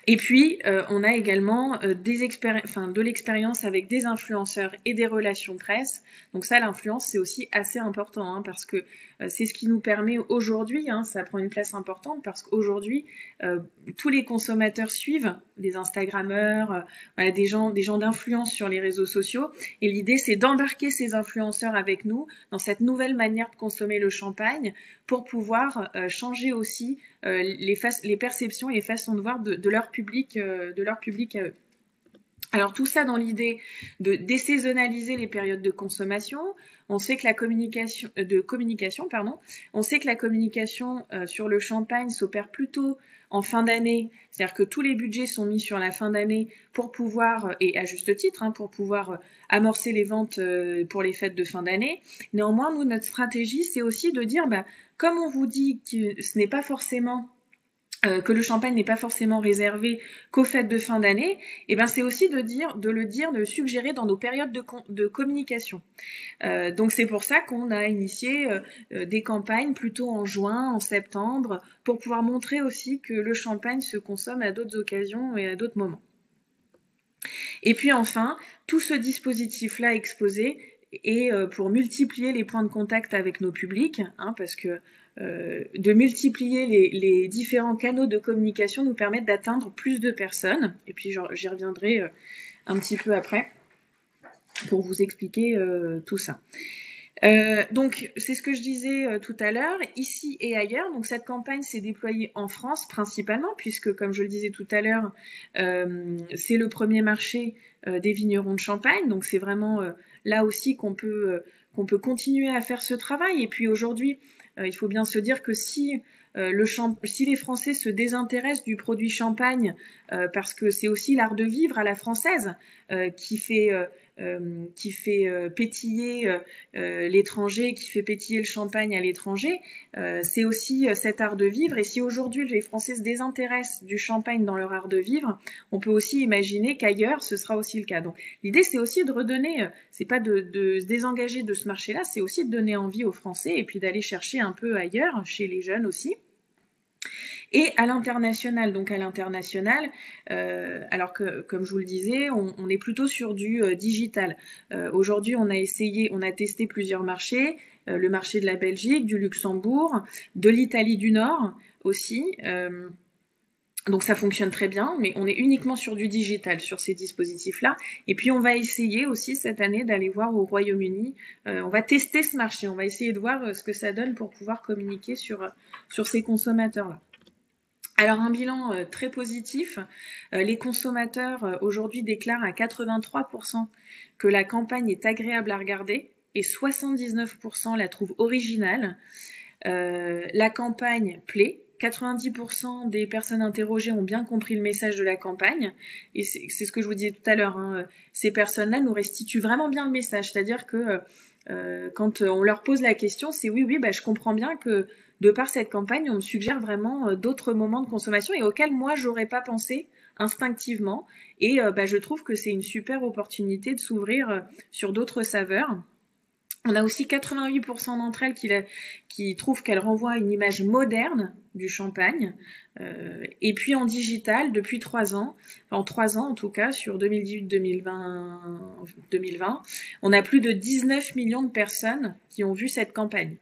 Et puis, on a également de l'expérience avec des influenceurs et des relations presse. Donc ça, l'influence, c'est aussi assez important, hein, parce que c'est ce qui nous permet aujourd'hui, hein, ça prend une place importante, parce qu'aujourd'hui, tous les consommateurs suivent des Instagrammeurs, voilà, des gens d'influence sur les réseaux sociaux. Et l'idée, c'est d'embarquer ces influenceurs avec nous dans cette nouvelle manière de consommer le champagne pour pouvoir changer aussi les perceptions et les façons de voir de leur public à eux. Alors tout ça dans l'idée de désaisonnaliser les périodes de consommation. On sait que la communication, on sait que la communication sur le champagne s'opère plutôt en fin d'année, c'est-à-dire que tous les budgets sont mis sur la fin d'année pour pouvoir, et à juste titre, hein, pour pouvoir amorcer les ventes pour les fêtes de fin d'année. Néanmoins, nous, notre stratégie, c'est aussi de dire, comme on vous dit que ce n'est pas forcément que le champagne n'est pas forcément réservé qu'aux fêtes de fin d'année, et ben c'est aussi de le suggérer dans nos périodes de communication. Donc c'est pour ça qu'on a initié des campagnes plutôt en juin, en septembre, pour pouvoir montrer aussi que le champagne se consomme à d'autres occasions et à d'autres moments. Et puis enfin, tout ce dispositif-là exposé est pour multiplier les points de contact avec nos publics, hein, parce que de multiplier les différents canaux de communication nous permettent d'atteindre plus de personnes. Et puis j'y reviendrai un petit peu après pour vous expliquer tout ça. Donc c'est ce que je disais tout à l'heure, ici et ailleurs. Donc cette campagne s'est déployée en France principalement, puisque comme je le disais tout à l'heure, c'est le premier marché des vignerons de Champagne. Donc c'est vraiment là aussi qu'on peut continuer à faire ce travail. Et puis aujourd'hui, il faut bien se dire que si les Français se désintéressent du produit champagne, parce que c'est aussi l'art de vivre à la française qui fait pétiller l'étranger, qui fait pétiller le champagne à l'étranger, c'est aussi cet art de vivre. Et si aujourd'hui les Français se désintéressent du champagne dans leur art de vivre, on peut aussi imaginer qu'ailleurs ce sera aussi le cas. Donc l'idée c'est aussi de redonner, c'est pas de se désengager de ce marché-là, c'est aussi de donner envie aux Français et puis d'aller chercher un peu ailleurs, chez les jeunes aussi. Et à l'international, alors que, comme je vous le disais, on est plutôt sur du digital. Aujourd'hui, on a testé plusieurs marchés, le marché de la Belgique, du Luxembourg, de l'Italie du Nord aussi. Donc ça fonctionne très bien, mais on est uniquement sur du digital, sur ces dispositifs-là. Et puis on va essayer aussi cette année d'aller voir au Royaume-Uni. On va tester ce marché, on va essayer de voir ce que ça donne pour pouvoir communiquer sur ces consommateurs-là. Alors un bilan très positif, les consommateurs aujourd'hui déclarent à 83% que la campagne est agréable à regarder et 79% la trouvent originale. La campagne plaît, 90% des personnes interrogées ont bien compris le message de la campagne et c'est ce que je vous disais tout à l'heure, hein, ces personnes-là nous restituent vraiment bien le message, c'est-à-dire que quand on leur pose la question, c'est oui, je comprends bien que de par cette campagne, on me suggère vraiment d'autres moments de consommation et auxquels moi, j'aurais pas pensé instinctivement. Et je trouve que c'est une super opportunité de s'ouvrir sur d'autres saveurs. On a aussi 88% d'entre elles qui trouvent qu'elles renvoient une image moderne du champagne. Et puis en digital, depuis 3 ans, en 3 ans en tout cas, sur 2018-2020, on a plus de 19 millions de personnes qui ont vu cette campagne.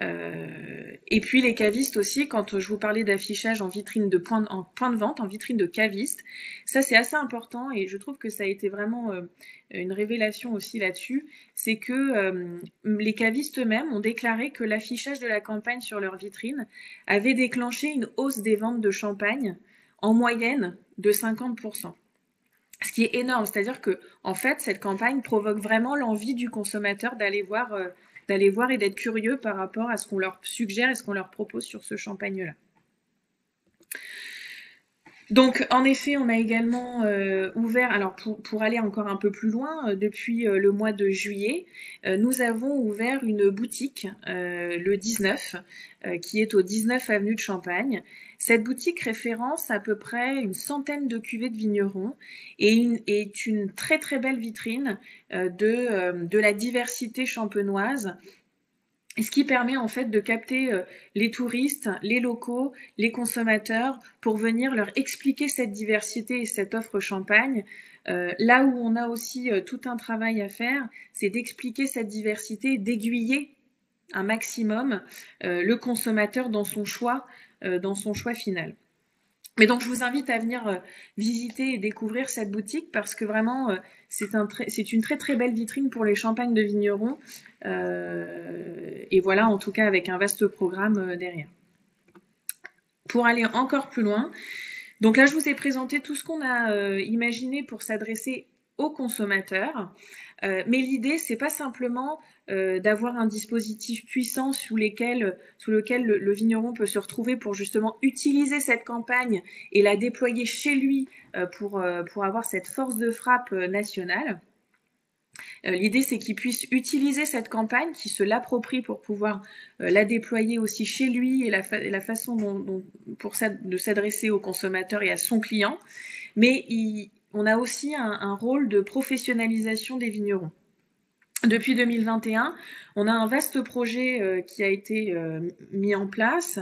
Et puis les cavistes aussi, quand je vous parlais d'affichage en vitrine de point de vente, en vitrine de caviste, ça c'est assez important et je trouve que ça a été vraiment une révélation aussi là-dessus, c'est que les cavistes eux-mêmes ont déclaré que l'affichage de la campagne sur leur vitrine avait déclenché une hausse des ventes de champagne en moyenne de 50%. Ce qui est énorme, c'est-à-dire que en fait, cette campagne provoque vraiment l'envie du consommateur d'aller voir et d'être curieux par rapport à ce qu'on leur suggère et ce qu'on leur propose sur ce champagne-là. Donc, en effet, on a également ouvert, alors pour aller encore un peu plus loin, depuis le mois de juillet, nous avons ouvert une boutique le 19, qui est au 19 avenue de Champagne. Cette boutique référence à peu près une centaine de cuvées de vignerons et est une très très belle vitrine de la diversité champenoise. Ce qui permet en fait de capter les touristes, les locaux, les consommateurs pour venir leur expliquer cette diversité et cette offre champagne. Là où on a aussi tout un travail à faire, c'est d'expliquer cette diversité, d'aiguiller un maximum le consommateur dans son choix final. Mais donc, je vous invite à venir visiter et découvrir cette boutique parce que vraiment, c'est une très très belle vitrine pour les champagnes de vignerons. Et voilà, en tout cas, avec un vaste programme derrière. Pour aller encore plus loin, donc là, je vous ai présenté tout ce qu'on a imaginé pour s'adresser aux consommateurs. Mais l'idée, c'est pas simplement d'avoir un dispositif puissant sous lequel le vigneron peut se retrouver pour justement utiliser cette campagne et la déployer chez lui pour avoir cette force de frappe nationale. L'idée, c'est qu'il puisse utiliser cette campagne, qu'il se l'approprie pour pouvoir la déployer aussi chez lui et la façon de s'adresser au consommateur et à son client. Mais on a aussi un rôle de professionnalisation des vignerons. Depuis 2021, on a un vaste projet qui a été mis en place.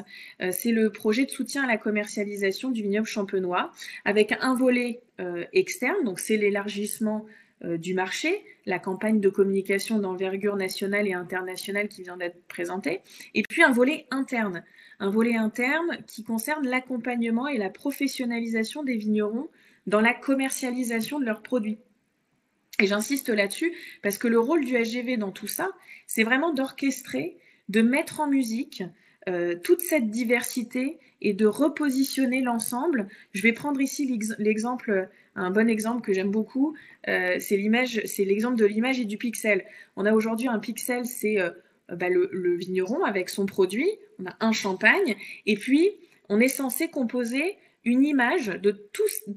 C'est le projet de soutien à la commercialisation du vignoble champenois avec un volet externe, donc c'est l'élargissement du marché, la campagne de communication d'envergure nationale et internationale qui vient d'être présentée, et puis un volet interne qui concerne l'accompagnement et la professionnalisation des vignerons dans la commercialisation de leurs produits. Et j'insiste là-dessus parce que le rôle du SGV dans tout ça, c'est vraiment d'orchestrer, de mettre en musique toute cette diversité et de repositionner l'ensemble. Je vais prendre ici l'exemple, un bon exemple que j'aime beaucoup, c'est l'exemple de l'image et du pixel. On a aujourd'hui un pixel, c'est le vigneron avec son produit, on a un champagne, et puis on est censé composer une image de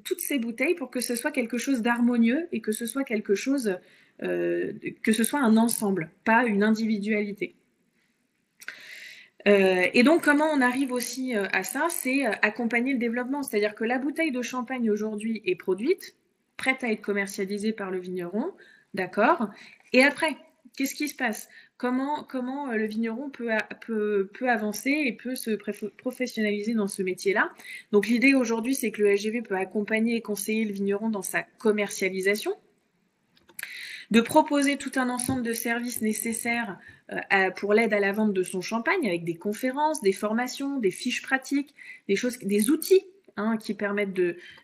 toutes ces bouteilles pour que ce soit quelque chose d'harmonieux et que ce soit quelque chose, que ce soit un ensemble, pas une individualité. Et donc, comment on arrive aussi à ça? C'est accompagner le développement. C'est-à-dire que la bouteille de champagne aujourd'hui est produite, prête à être commercialisée par le vigneron, d'accord? Et après, qu'est-ce qui se passe? Comment le vigneron peut avancer et peut se professionnaliser dans ce métier-là? Donc, l'idée aujourd'hui, c'est que le SGV peut accompagner et conseiller le vigneron dans sa commercialisation, de proposer tout un ensemble de services nécessaires pour l'aide à la vente de son champagne avec des conférences, des formations, des fiches pratiques, des outils qui permettent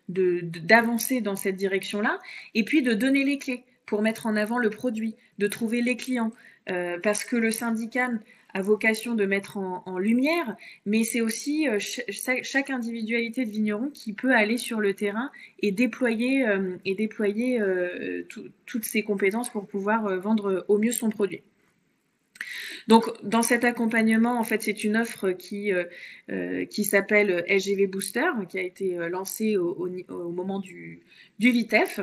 d'avancer dans cette direction-là, et puis de donner les clés pour mettre en avant le produit, de trouver les clients, parce que le syndicat a vocation de mettre en lumière, mais c'est aussi chaque individualité de vigneron qui peut aller sur le terrain et déployer toutes ses compétences pour pouvoir vendre au mieux son produit. Donc, dans cet accompagnement, en fait, c'est une offre qui s'appelle SGV Booster, qui a été lancée au moment du VITEF.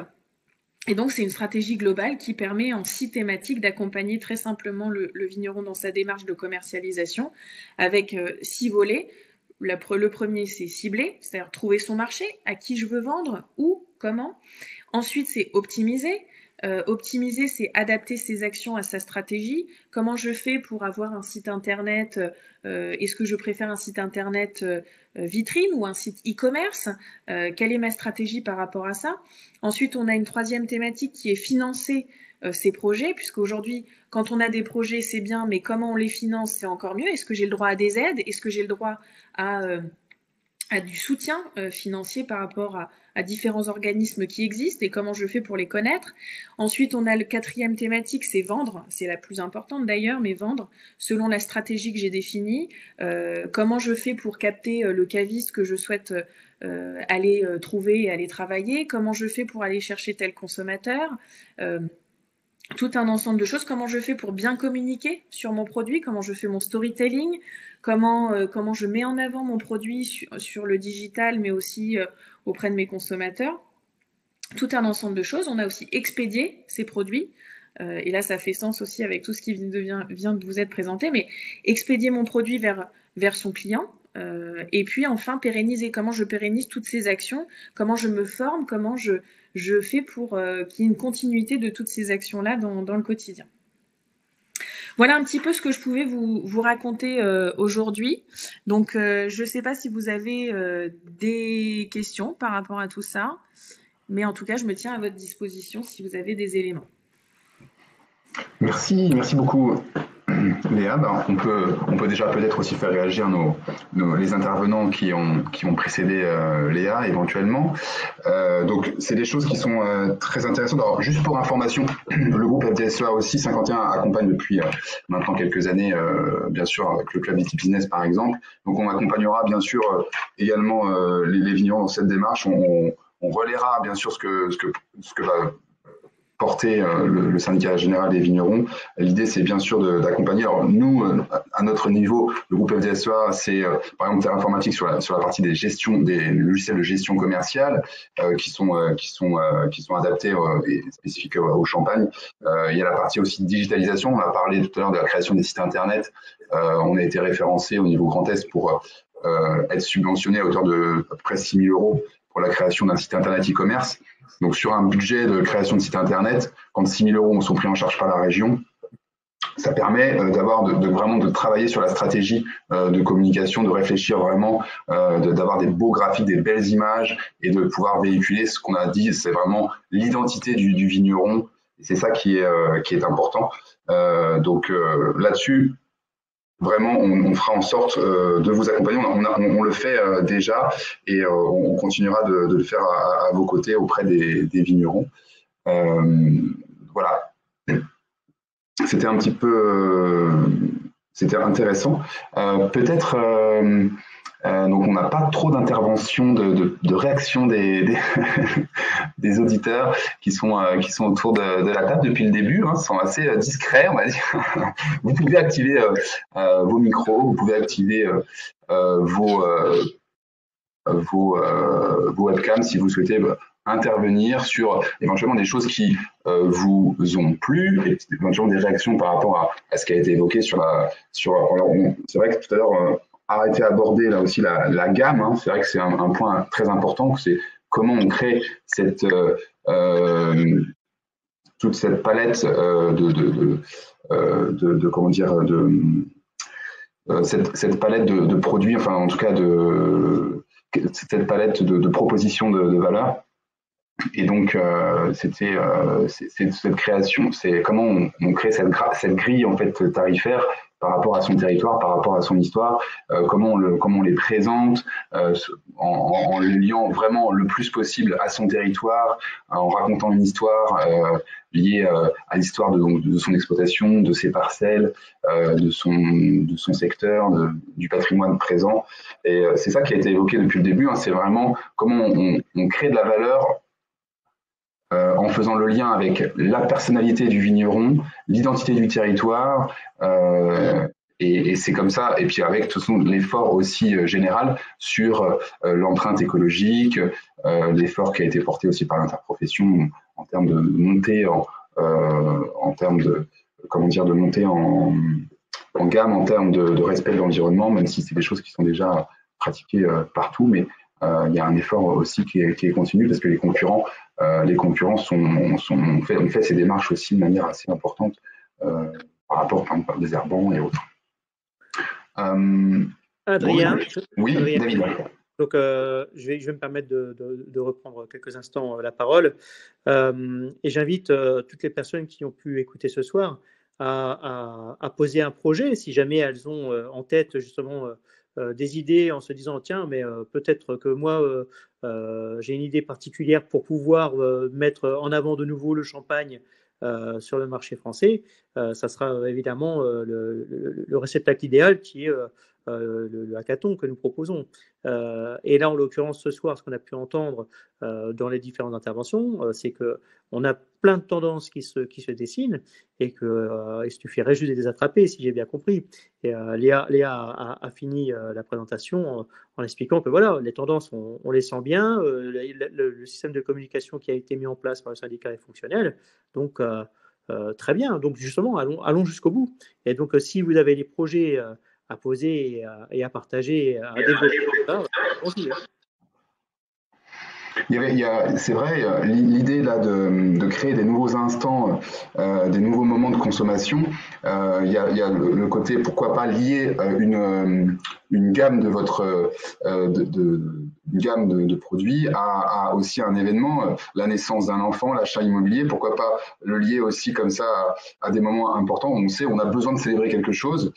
Et donc, c'est une stratégie globale qui permet en 6 thématiques d'accompagner très simplement le vigneron dans sa démarche de commercialisation avec 6 volets. Le premier, c'est cibler, c'est-à-dire trouver son marché, à qui je veux vendre, où, comment. Ensuite, c'est optimiser. Optimiser, c'est adapter ses actions à sa stratégie. Comment je fais pour avoir un site internet? Est-ce que je préfère un site internet vitrine ou un site e-commerce? Quelle est ma stratégie par rapport à ça? Ensuite, on a une troisième thématique qui est financer ces projets, puisqu'aujourd'hui, quand on a des projets, c'est bien, mais comment on les finance, c'est encore mieux. Est-ce que j'ai le droit à des aides? Est-ce que j'ai le droit à du soutien financier par rapport à différents organismes qui existent et comment je fais pour les connaître. Ensuite, on a le 4e thématique, c'est vendre. C'est la plus importante d'ailleurs, mais vendre selon la stratégie que j'ai définie. Comment je fais pour capter le caviste que je souhaite aller trouver et aller travailler. Comment je fais pour aller chercher tel consommateur. Tout un ensemble de choses. Comment je fais pour bien communiquer sur mon produit, comment je fais mon storytelling, comment je mets en avant mon produit sur le digital, mais aussi auprès de mes consommateurs. Tout un ensemble de choses. On a aussi expédié ces produits. Et là, ça fait sens aussi avec tout ce qui vient de vous être présenté. Mais expédier mon produit vers son client. Et puis enfin, pérenniser. Comment je pérennise toutes ces actions. Comment je me forme. Comment je fais pour qu'il y ait une continuité de toutes ces actions-là dans le quotidien. Voilà un petit peu ce que je pouvais vous raconter aujourd'hui. Donc, je ne sais pas si vous avez des questions par rapport à tout ça, mais en tout cas, je me tiens à votre disposition si vous avez des éléments. Merci beaucoup. Léa, on peut déjà peut-être aussi faire réagir les intervenants qui ont précédé Léa éventuellement. Donc c'est des choses qui sont très intéressantes. Alors juste pour information, le groupe FDSEA aussi 51 accompagne depuis maintenant quelques années, bien sûr avec le club Viti Business par exemple. Donc on accompagnera bien sûr également les vignerons dans cette démarche. On relaiera bien sûr ce que va porter le syndicat général des vignerons. L'idée, c'est bien sûr d'accompagner. Alors nous, à notre niveau, le groupe FDSEA, c'est par exemple Terre Informatique sur la partie des logiciels de gestion commerciale qui sont adaptés et spécifiques au champagne. Il y a la partie aussi de digitalisation. On a parlé tout à l'heure de la création des sites internet. On a été référencé au niveau Grand Est pour être subventionné à hauteur de à peu près 6 000 € pour la création d'un site internet e-commerce. Donc, sur un budget de création de site internet, quand 6 000 € sont pris en charge par la région, ça permet vraiment de travailler sur la stratégie de communication, de réfléchir vraiment, d'avoir des beaux graphiques, des belles images et de pouvoir véhiculer ce qu'on a dit, c'est vraiment l'identité du vigneron. C'est ça qui est important. Donc, là-dessus, vraiment, on fera en sorte de vous accompagner. On le fait déjà et on continuera de le faire à vos côtés auprès des vignerons. Voilà. C'était un petit peu, c'était intéressant. Peut-être, donc on n'a pas trop d'interventions, de réactions des auditeurs qui sont autour de la table depuis le début. Hein, sont assez discrets, on va dire. Vous pouvez activer vos micros, vous pouvez activer vos webcams si vous souhaitez intervenir sur éventuellement des choses qui vous ont plu et éventuellement des réactions par rapport à ce qui a été évoqué c'est vrai que tout à l'heure a été abordé là aussi la gamme, hein. C'est vrai que c'est un point très important, c'est comment on crée toute cette palette cette palette de produits, enfin en tout cas cette palette de propositions de valeur. Et donc c'est cette création, c'est comment on crée cette grille en fait tarifaire par rapport à son territoire, par rapport à son histoire, comment on les présente en les liant vraiment le plus possible à son territoire, en racontant une histoire liée à l'histoire de son exploitation, de ses parcelles, de son secteur, du patrimoine présent. Et c'est ça qui a été évoqué depuis le début, hein, c'est vraiment comment on crée de la valeur en faisant le lien avec la personnalité du vigneron, l'identité du territoire, et c'est comme ça, et puis avec tout l'effort aussi général sur l'empreinte écologique, l'effort qui a été porté aussi par l'interprofession en termes de montée de montée en gamme, en termes de respect de l'environnement, même si c'est des choses qui sont déjà pratiquées partout, mais il y a un effort aussi qui est continu parce que les concurrents ont fait ces démarches aussi de manière assez importante par rapport à des herbants et autres. Adrien, oui, Adrien, David. Donc, je vais me permettre de reprendre quelques instants la parole. Et j'invite toutes les personnes qui ont pu écouter ce soir à poser un projet, si jamais elles ont en tête justement des idées en se disant, tiens, mais peut-être que moi, j'ai une idée particulière pour pouvoir mettre en avant de nouveau le champagne sur le marché français. Ça sera évidemment le réceptacle idéal qui est le hackathon que nous proposons. Et là, en l'occurrence, ce soir, ce qu'on a pu entendre dans les différentes interventions, c'est qu'on a plein de tendances qui se dessinent et qu'il suffirait juste de les attraper, si j'ai bien compris. Et Léa a fini la présentation en expliquant que voilà, les tendances, on les sent bien, le système de communication qui a été mis en place par le syndicat est fonctionnel, donc très bien. Donc justement, allons jusqu'au bout. Et donc, si vous avez des projets à poser et à partager, à développer, bonjour. C'est vrai, l'idée là de créer des nouveaux instants, des nouveaux moments de consommation, il y a le côté pourquoi pas lier une gamme de votre une gamme de produits à aussi un événement, la naissance d'un enfant, l'achat immobilier, pourquoi pas le lier aussi comme ça à des moments importants où on sait on a besoin de célébrer quelque chose,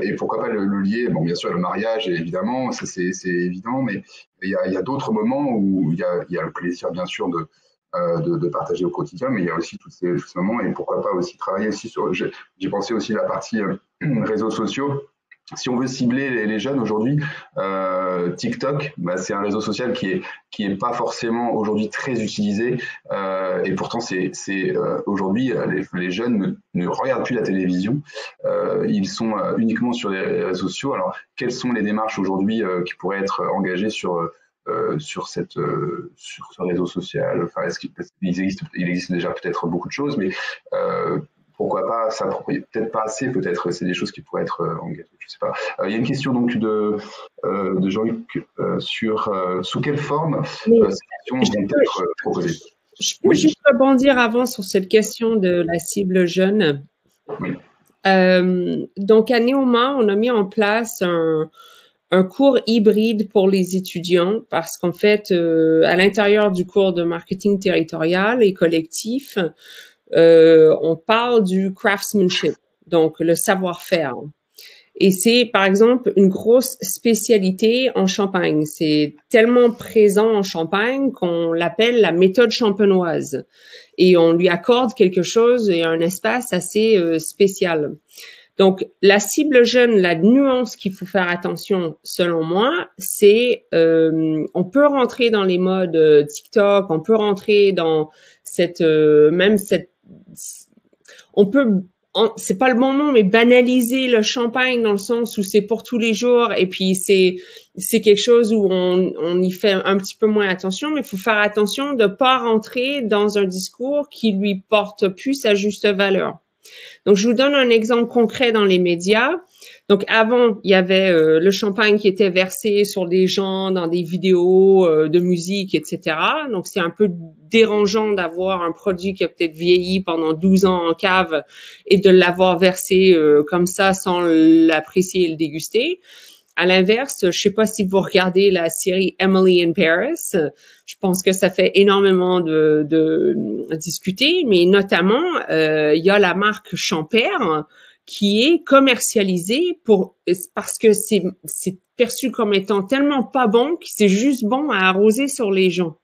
et pourquoi pas le lier, bon bien sûr le mariage évidemment, ça c'est évident, mais il y a d'autres moments où il y a le plaisir bien sûr de partager au quotidien, mais il y a aussi tous ces moments, et pourquoi pas aussi travailler aussi sur, j'ai pensé aussi à la partie réseaux sociaux. Si on veut cibler les jeunes aujourd'hui, TikTok, c'est un réseau social qui est pas forcément aujourd'hui très utilisé, et pourtant c'est aujourd'hui les jeunes ne regardent plus la télévision, ils sont uniquement sur les réseaux sociaux. Alors quelles sont les démarches aujourd'hui qui pourraient être engagées sur ce réseau social? Enfin, il existe déjà peut-être beaucoup de choses, mais pourquoi pas s'approprier, peut-être pas assez, peut-être c'est des choses qui pourraient être engagées, je sais pas. Il y a une question donc de Jean-Luc sur sous quelle forme ces questions vont être proposées. Je peux juste rebondir avant sur cette question de la cible jeune. Oui. Donc à Neoma, on a mis en place un cours hybride pour les étudiants parce qu'en fait, à l'intérieur du cours de marketing territorial et collectif, on parle du craftsmanship, donc le savoir-faire. Et c'est, par exemple, une grosse spécialité en Champagne. C'est tellement présent en Champagne qu'on l'appelle la méthode champenoise. Et on lui accorde quelque chose et un espace assez spécial. Donc, la cible jeune, la nuance qu'il faut faire attention, selon moi, c'est on peut rentrer dans les modes TikTok, on peut rentrer dans on peut, c'est pas le bon nom, mais banaliser le champagne dans le sens où c'est pour tous les jours et puis c'est quelque chose où on y fait un petit peu moins attention, mais il faut faire attention de pas rentrer dans un discours qui lui porte plus sa juste valeur. Donc, je vous donne un exemple concret dans les médias. Donc, avant, il y avait le champagne qui était versé sur des gens dans des vidéos de musique, etc. Donc, c'est un peu dérangeant d'avoir un produit qui a peut-être vieilli pendant 12 ans en cave et de l'avoir versé comme ça sans l'apprécier et le déguster. À l'inverse, je sais pas si vous regardez la série Emily in Paris. Je pense que ça fait énormément de discuter, mais notamment, il y a la marque Champère qui est commercialisée parce que c'est perçu comme étant tellement pas bon que c'est juste bon à arroser sur les gens,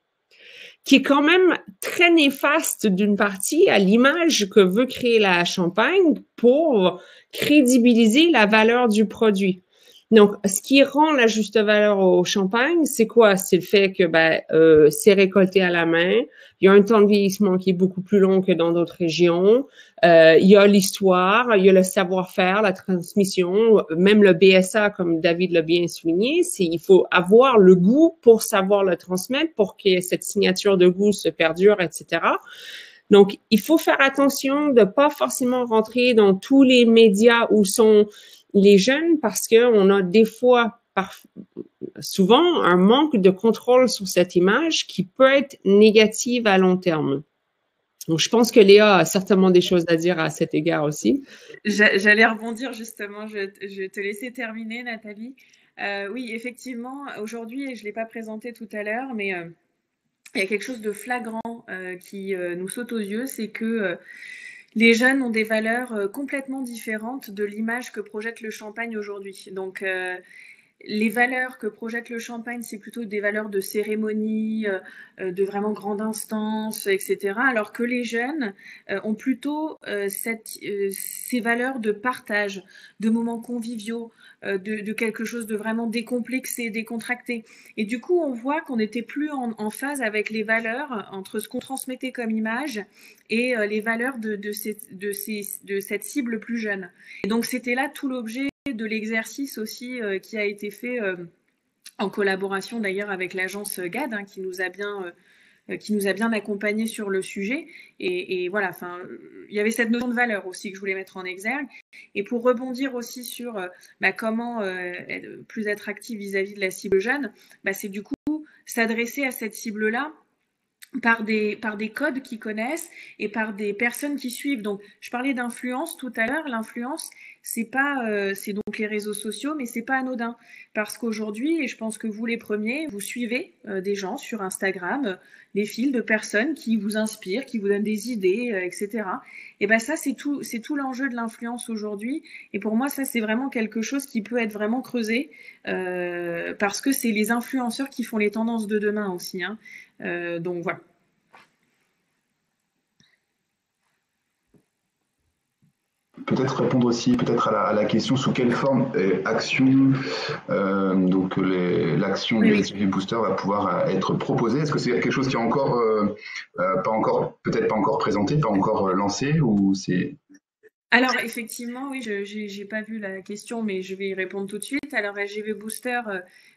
qui est quand même très néfaste d'une partie à l'image que veut créer la Champagne pour crédibiliser la valeur du produit. Donc, ce qui rend la juste valeur au champagne, c'est quoi? C'est le fait que c'est récolté à la main. Il y a un temps de vieillissement qui est beaucoup plus long que dans d'autres régions. Il y a l'histoire, il y a le savoir-faire, la transmission, même le BSA, comme David l'a bien souligné, il faut avoir le goût pour savoir le transmettre, pour que cette signature de goût se perdure, etc. Donc, il faut faire attention de pas forcément rentrer dans tous les médias où sont les jeunes parce qu'on a des fois, souvent, un manque de contrôle sur cette image qui peut être négative à long terme. Donc, je pense que Léa a certainement des choses à dire à cet égard aussi. J'allais rebondir justement, je te laissais terminer, Nathalie. Oui, effectivement, aujourd'hui, et je ne l'ai pas présenté tout à l'heure, mais il y a quelque chose de flagrant qui nous saute aux yeux, c'est que les jeunes ont des valeurs complètement différentes de l'image que projette le champagne aujourd'hui. Donc, les valeurs que projette le champagne, c'est plutôt des valeurs de cérémonie, de vraiment grande instance, etc. Alors que les jeunes ont plutôt ces valeurs de partage, de moments conviviaux, de quelque chose de vraiment décomplexé, décontracté. Et du coup, on voit qu'on n'était plus en phase avec les valeurs entre ce qu'on transmettait comme image et les valeurs de cette cible plus jeune. Et donc, c'était là tout l'objet de l'exercice aussi qui a été fait en collaboration d'ailleurs avec l'agence GAD qui nous a bien accompagnés sur le sujet. Et voilà, enfin, il y avait cette notion de valeur aussi que je voulais mettre en exergue. Et pour rebondir aussi sur comment plus être actif vis-à-vis de la cible jeune, c'est du coup s'adresser à cette cible-là par des codes qu'ils connaissent et par des personnes qui suivent. Donc, je parlais d'influence tout à l'heure. L'influence, c'est donc les réseaux sociaux, mais c'est pas anodin. Parce qu'aujourd'hui, et je pense que vous les premiers, vous suivez des gens sur Instagram, des fils de personnes qui vous inspirent, qui vous donnent des idées, etc. Et ça, c'est tout l'enjeu de l'influence aujourd'hui. Et pour moi, ça, c'est vraiment quelque chose qui peut être vraiment creusé parce que c'est les influenceurs qui font les tendances de demain aussi. Donc voilà. Peut-être répondre aussi à la question sous quelle forme action donc l'action du SGV Booster va pouvoir être proposée. Est-ce que c'est quelque chose qui est encore peut-être pas encore présenté, pas encore lancé, ou c'est... Alors effectivement, oui, je n'ai pas vu la question, mais je vais y répondre tout de suite. Alors SGV Booster,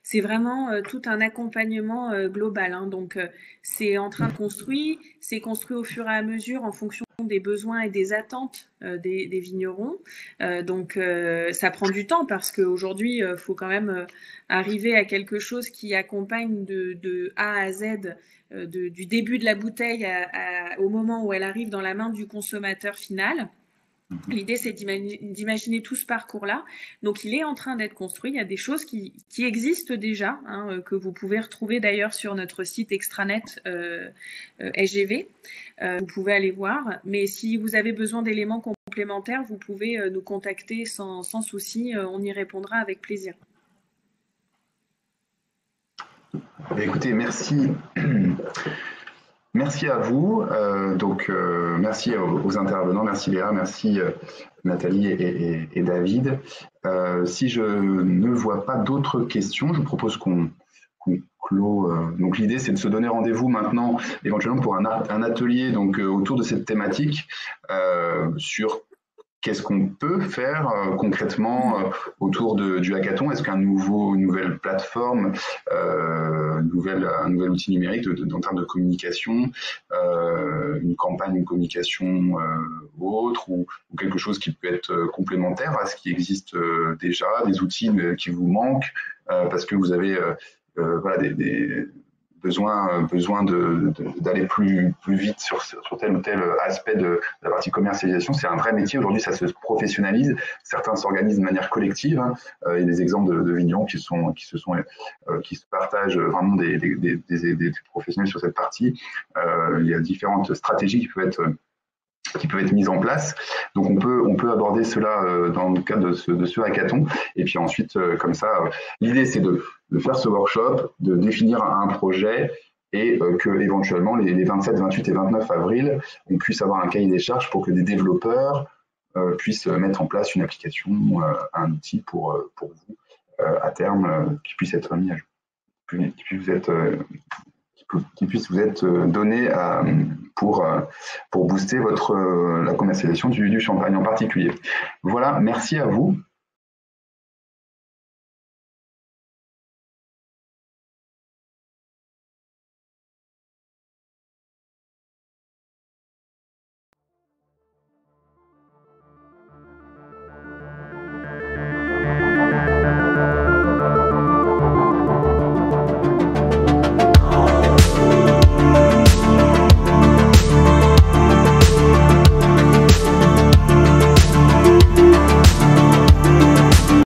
c'est vraiment tout un accompagnement global. Donc c'est en train de construire, c'est construit au fur et à mesure en fonction des besoins et des attentes des vignerons. Donc ça prend du temps parce qu'aujourd'hui, il faut quand même arriver à quelque chose qui accompagne de A à Z. Du début de la bouteille au moment où elle arrive dans la main du consommateur final. L'idée, c'est d'imaginer tout ce parcours-là. Donc, il est en train d'être construit. Il y a des choses qui existent déjà, que vous pouvez retrouver d'ailleurs sur notre site extranet SGV. Vous pouvez aller voir. Mais si vous avez besoin d'éléments complémentaires, vous pouvez nous contacter sans souci. On y répondra avec plaisir. Écoutez, merci. Merci à vous, merci aux intervenants, merci Léa, merci Nathalie et David. Si je ne vois pas d'autres questions, je propose qu'on clôt. Donc l'idée, c'est de se donner rendez-vous maintenant, éventuellement pour un atelier autour de cette thématique sur qu'est-ce qu'on peut faire concrètement autour du hackathon. Est-ce une nouvelle plateforme, un nouvel outil numérique en termes de communication, une campagne de communication ou autre, ou quelque chose qui peut être complémentaire à ce qui existe déjà, des outils qui vous manquent parce que vous avez des besoin d'aller plus vite sur tel ou tel aspect de la partie commercialisation. C'est un vrai métier. Aujourd'hui, ça se professionnalise. Certains s'organisent de manière collective. Il y a des exemples de vignerons qui se partagent vraiment des professionnels sur cette partie. Il y a différentes stratégies qui peuvent être mises en place. Donc on peut aborder cela dans le cadre de ce hackathon. Et puis ensuite, comme ça, l'idée c'est de faire ce workshop, de définir un projet et que éventuellement les 27, 28 et 29 avril, on puisse avoir un cahier des charges pour que des développeurs puissent mettre en place une application, un outil pour vous à terme qui puisse être mis à jour, qui puisse vous être donné pour booster la commercialisation du champagne en particulier. Voilà, merci à vous.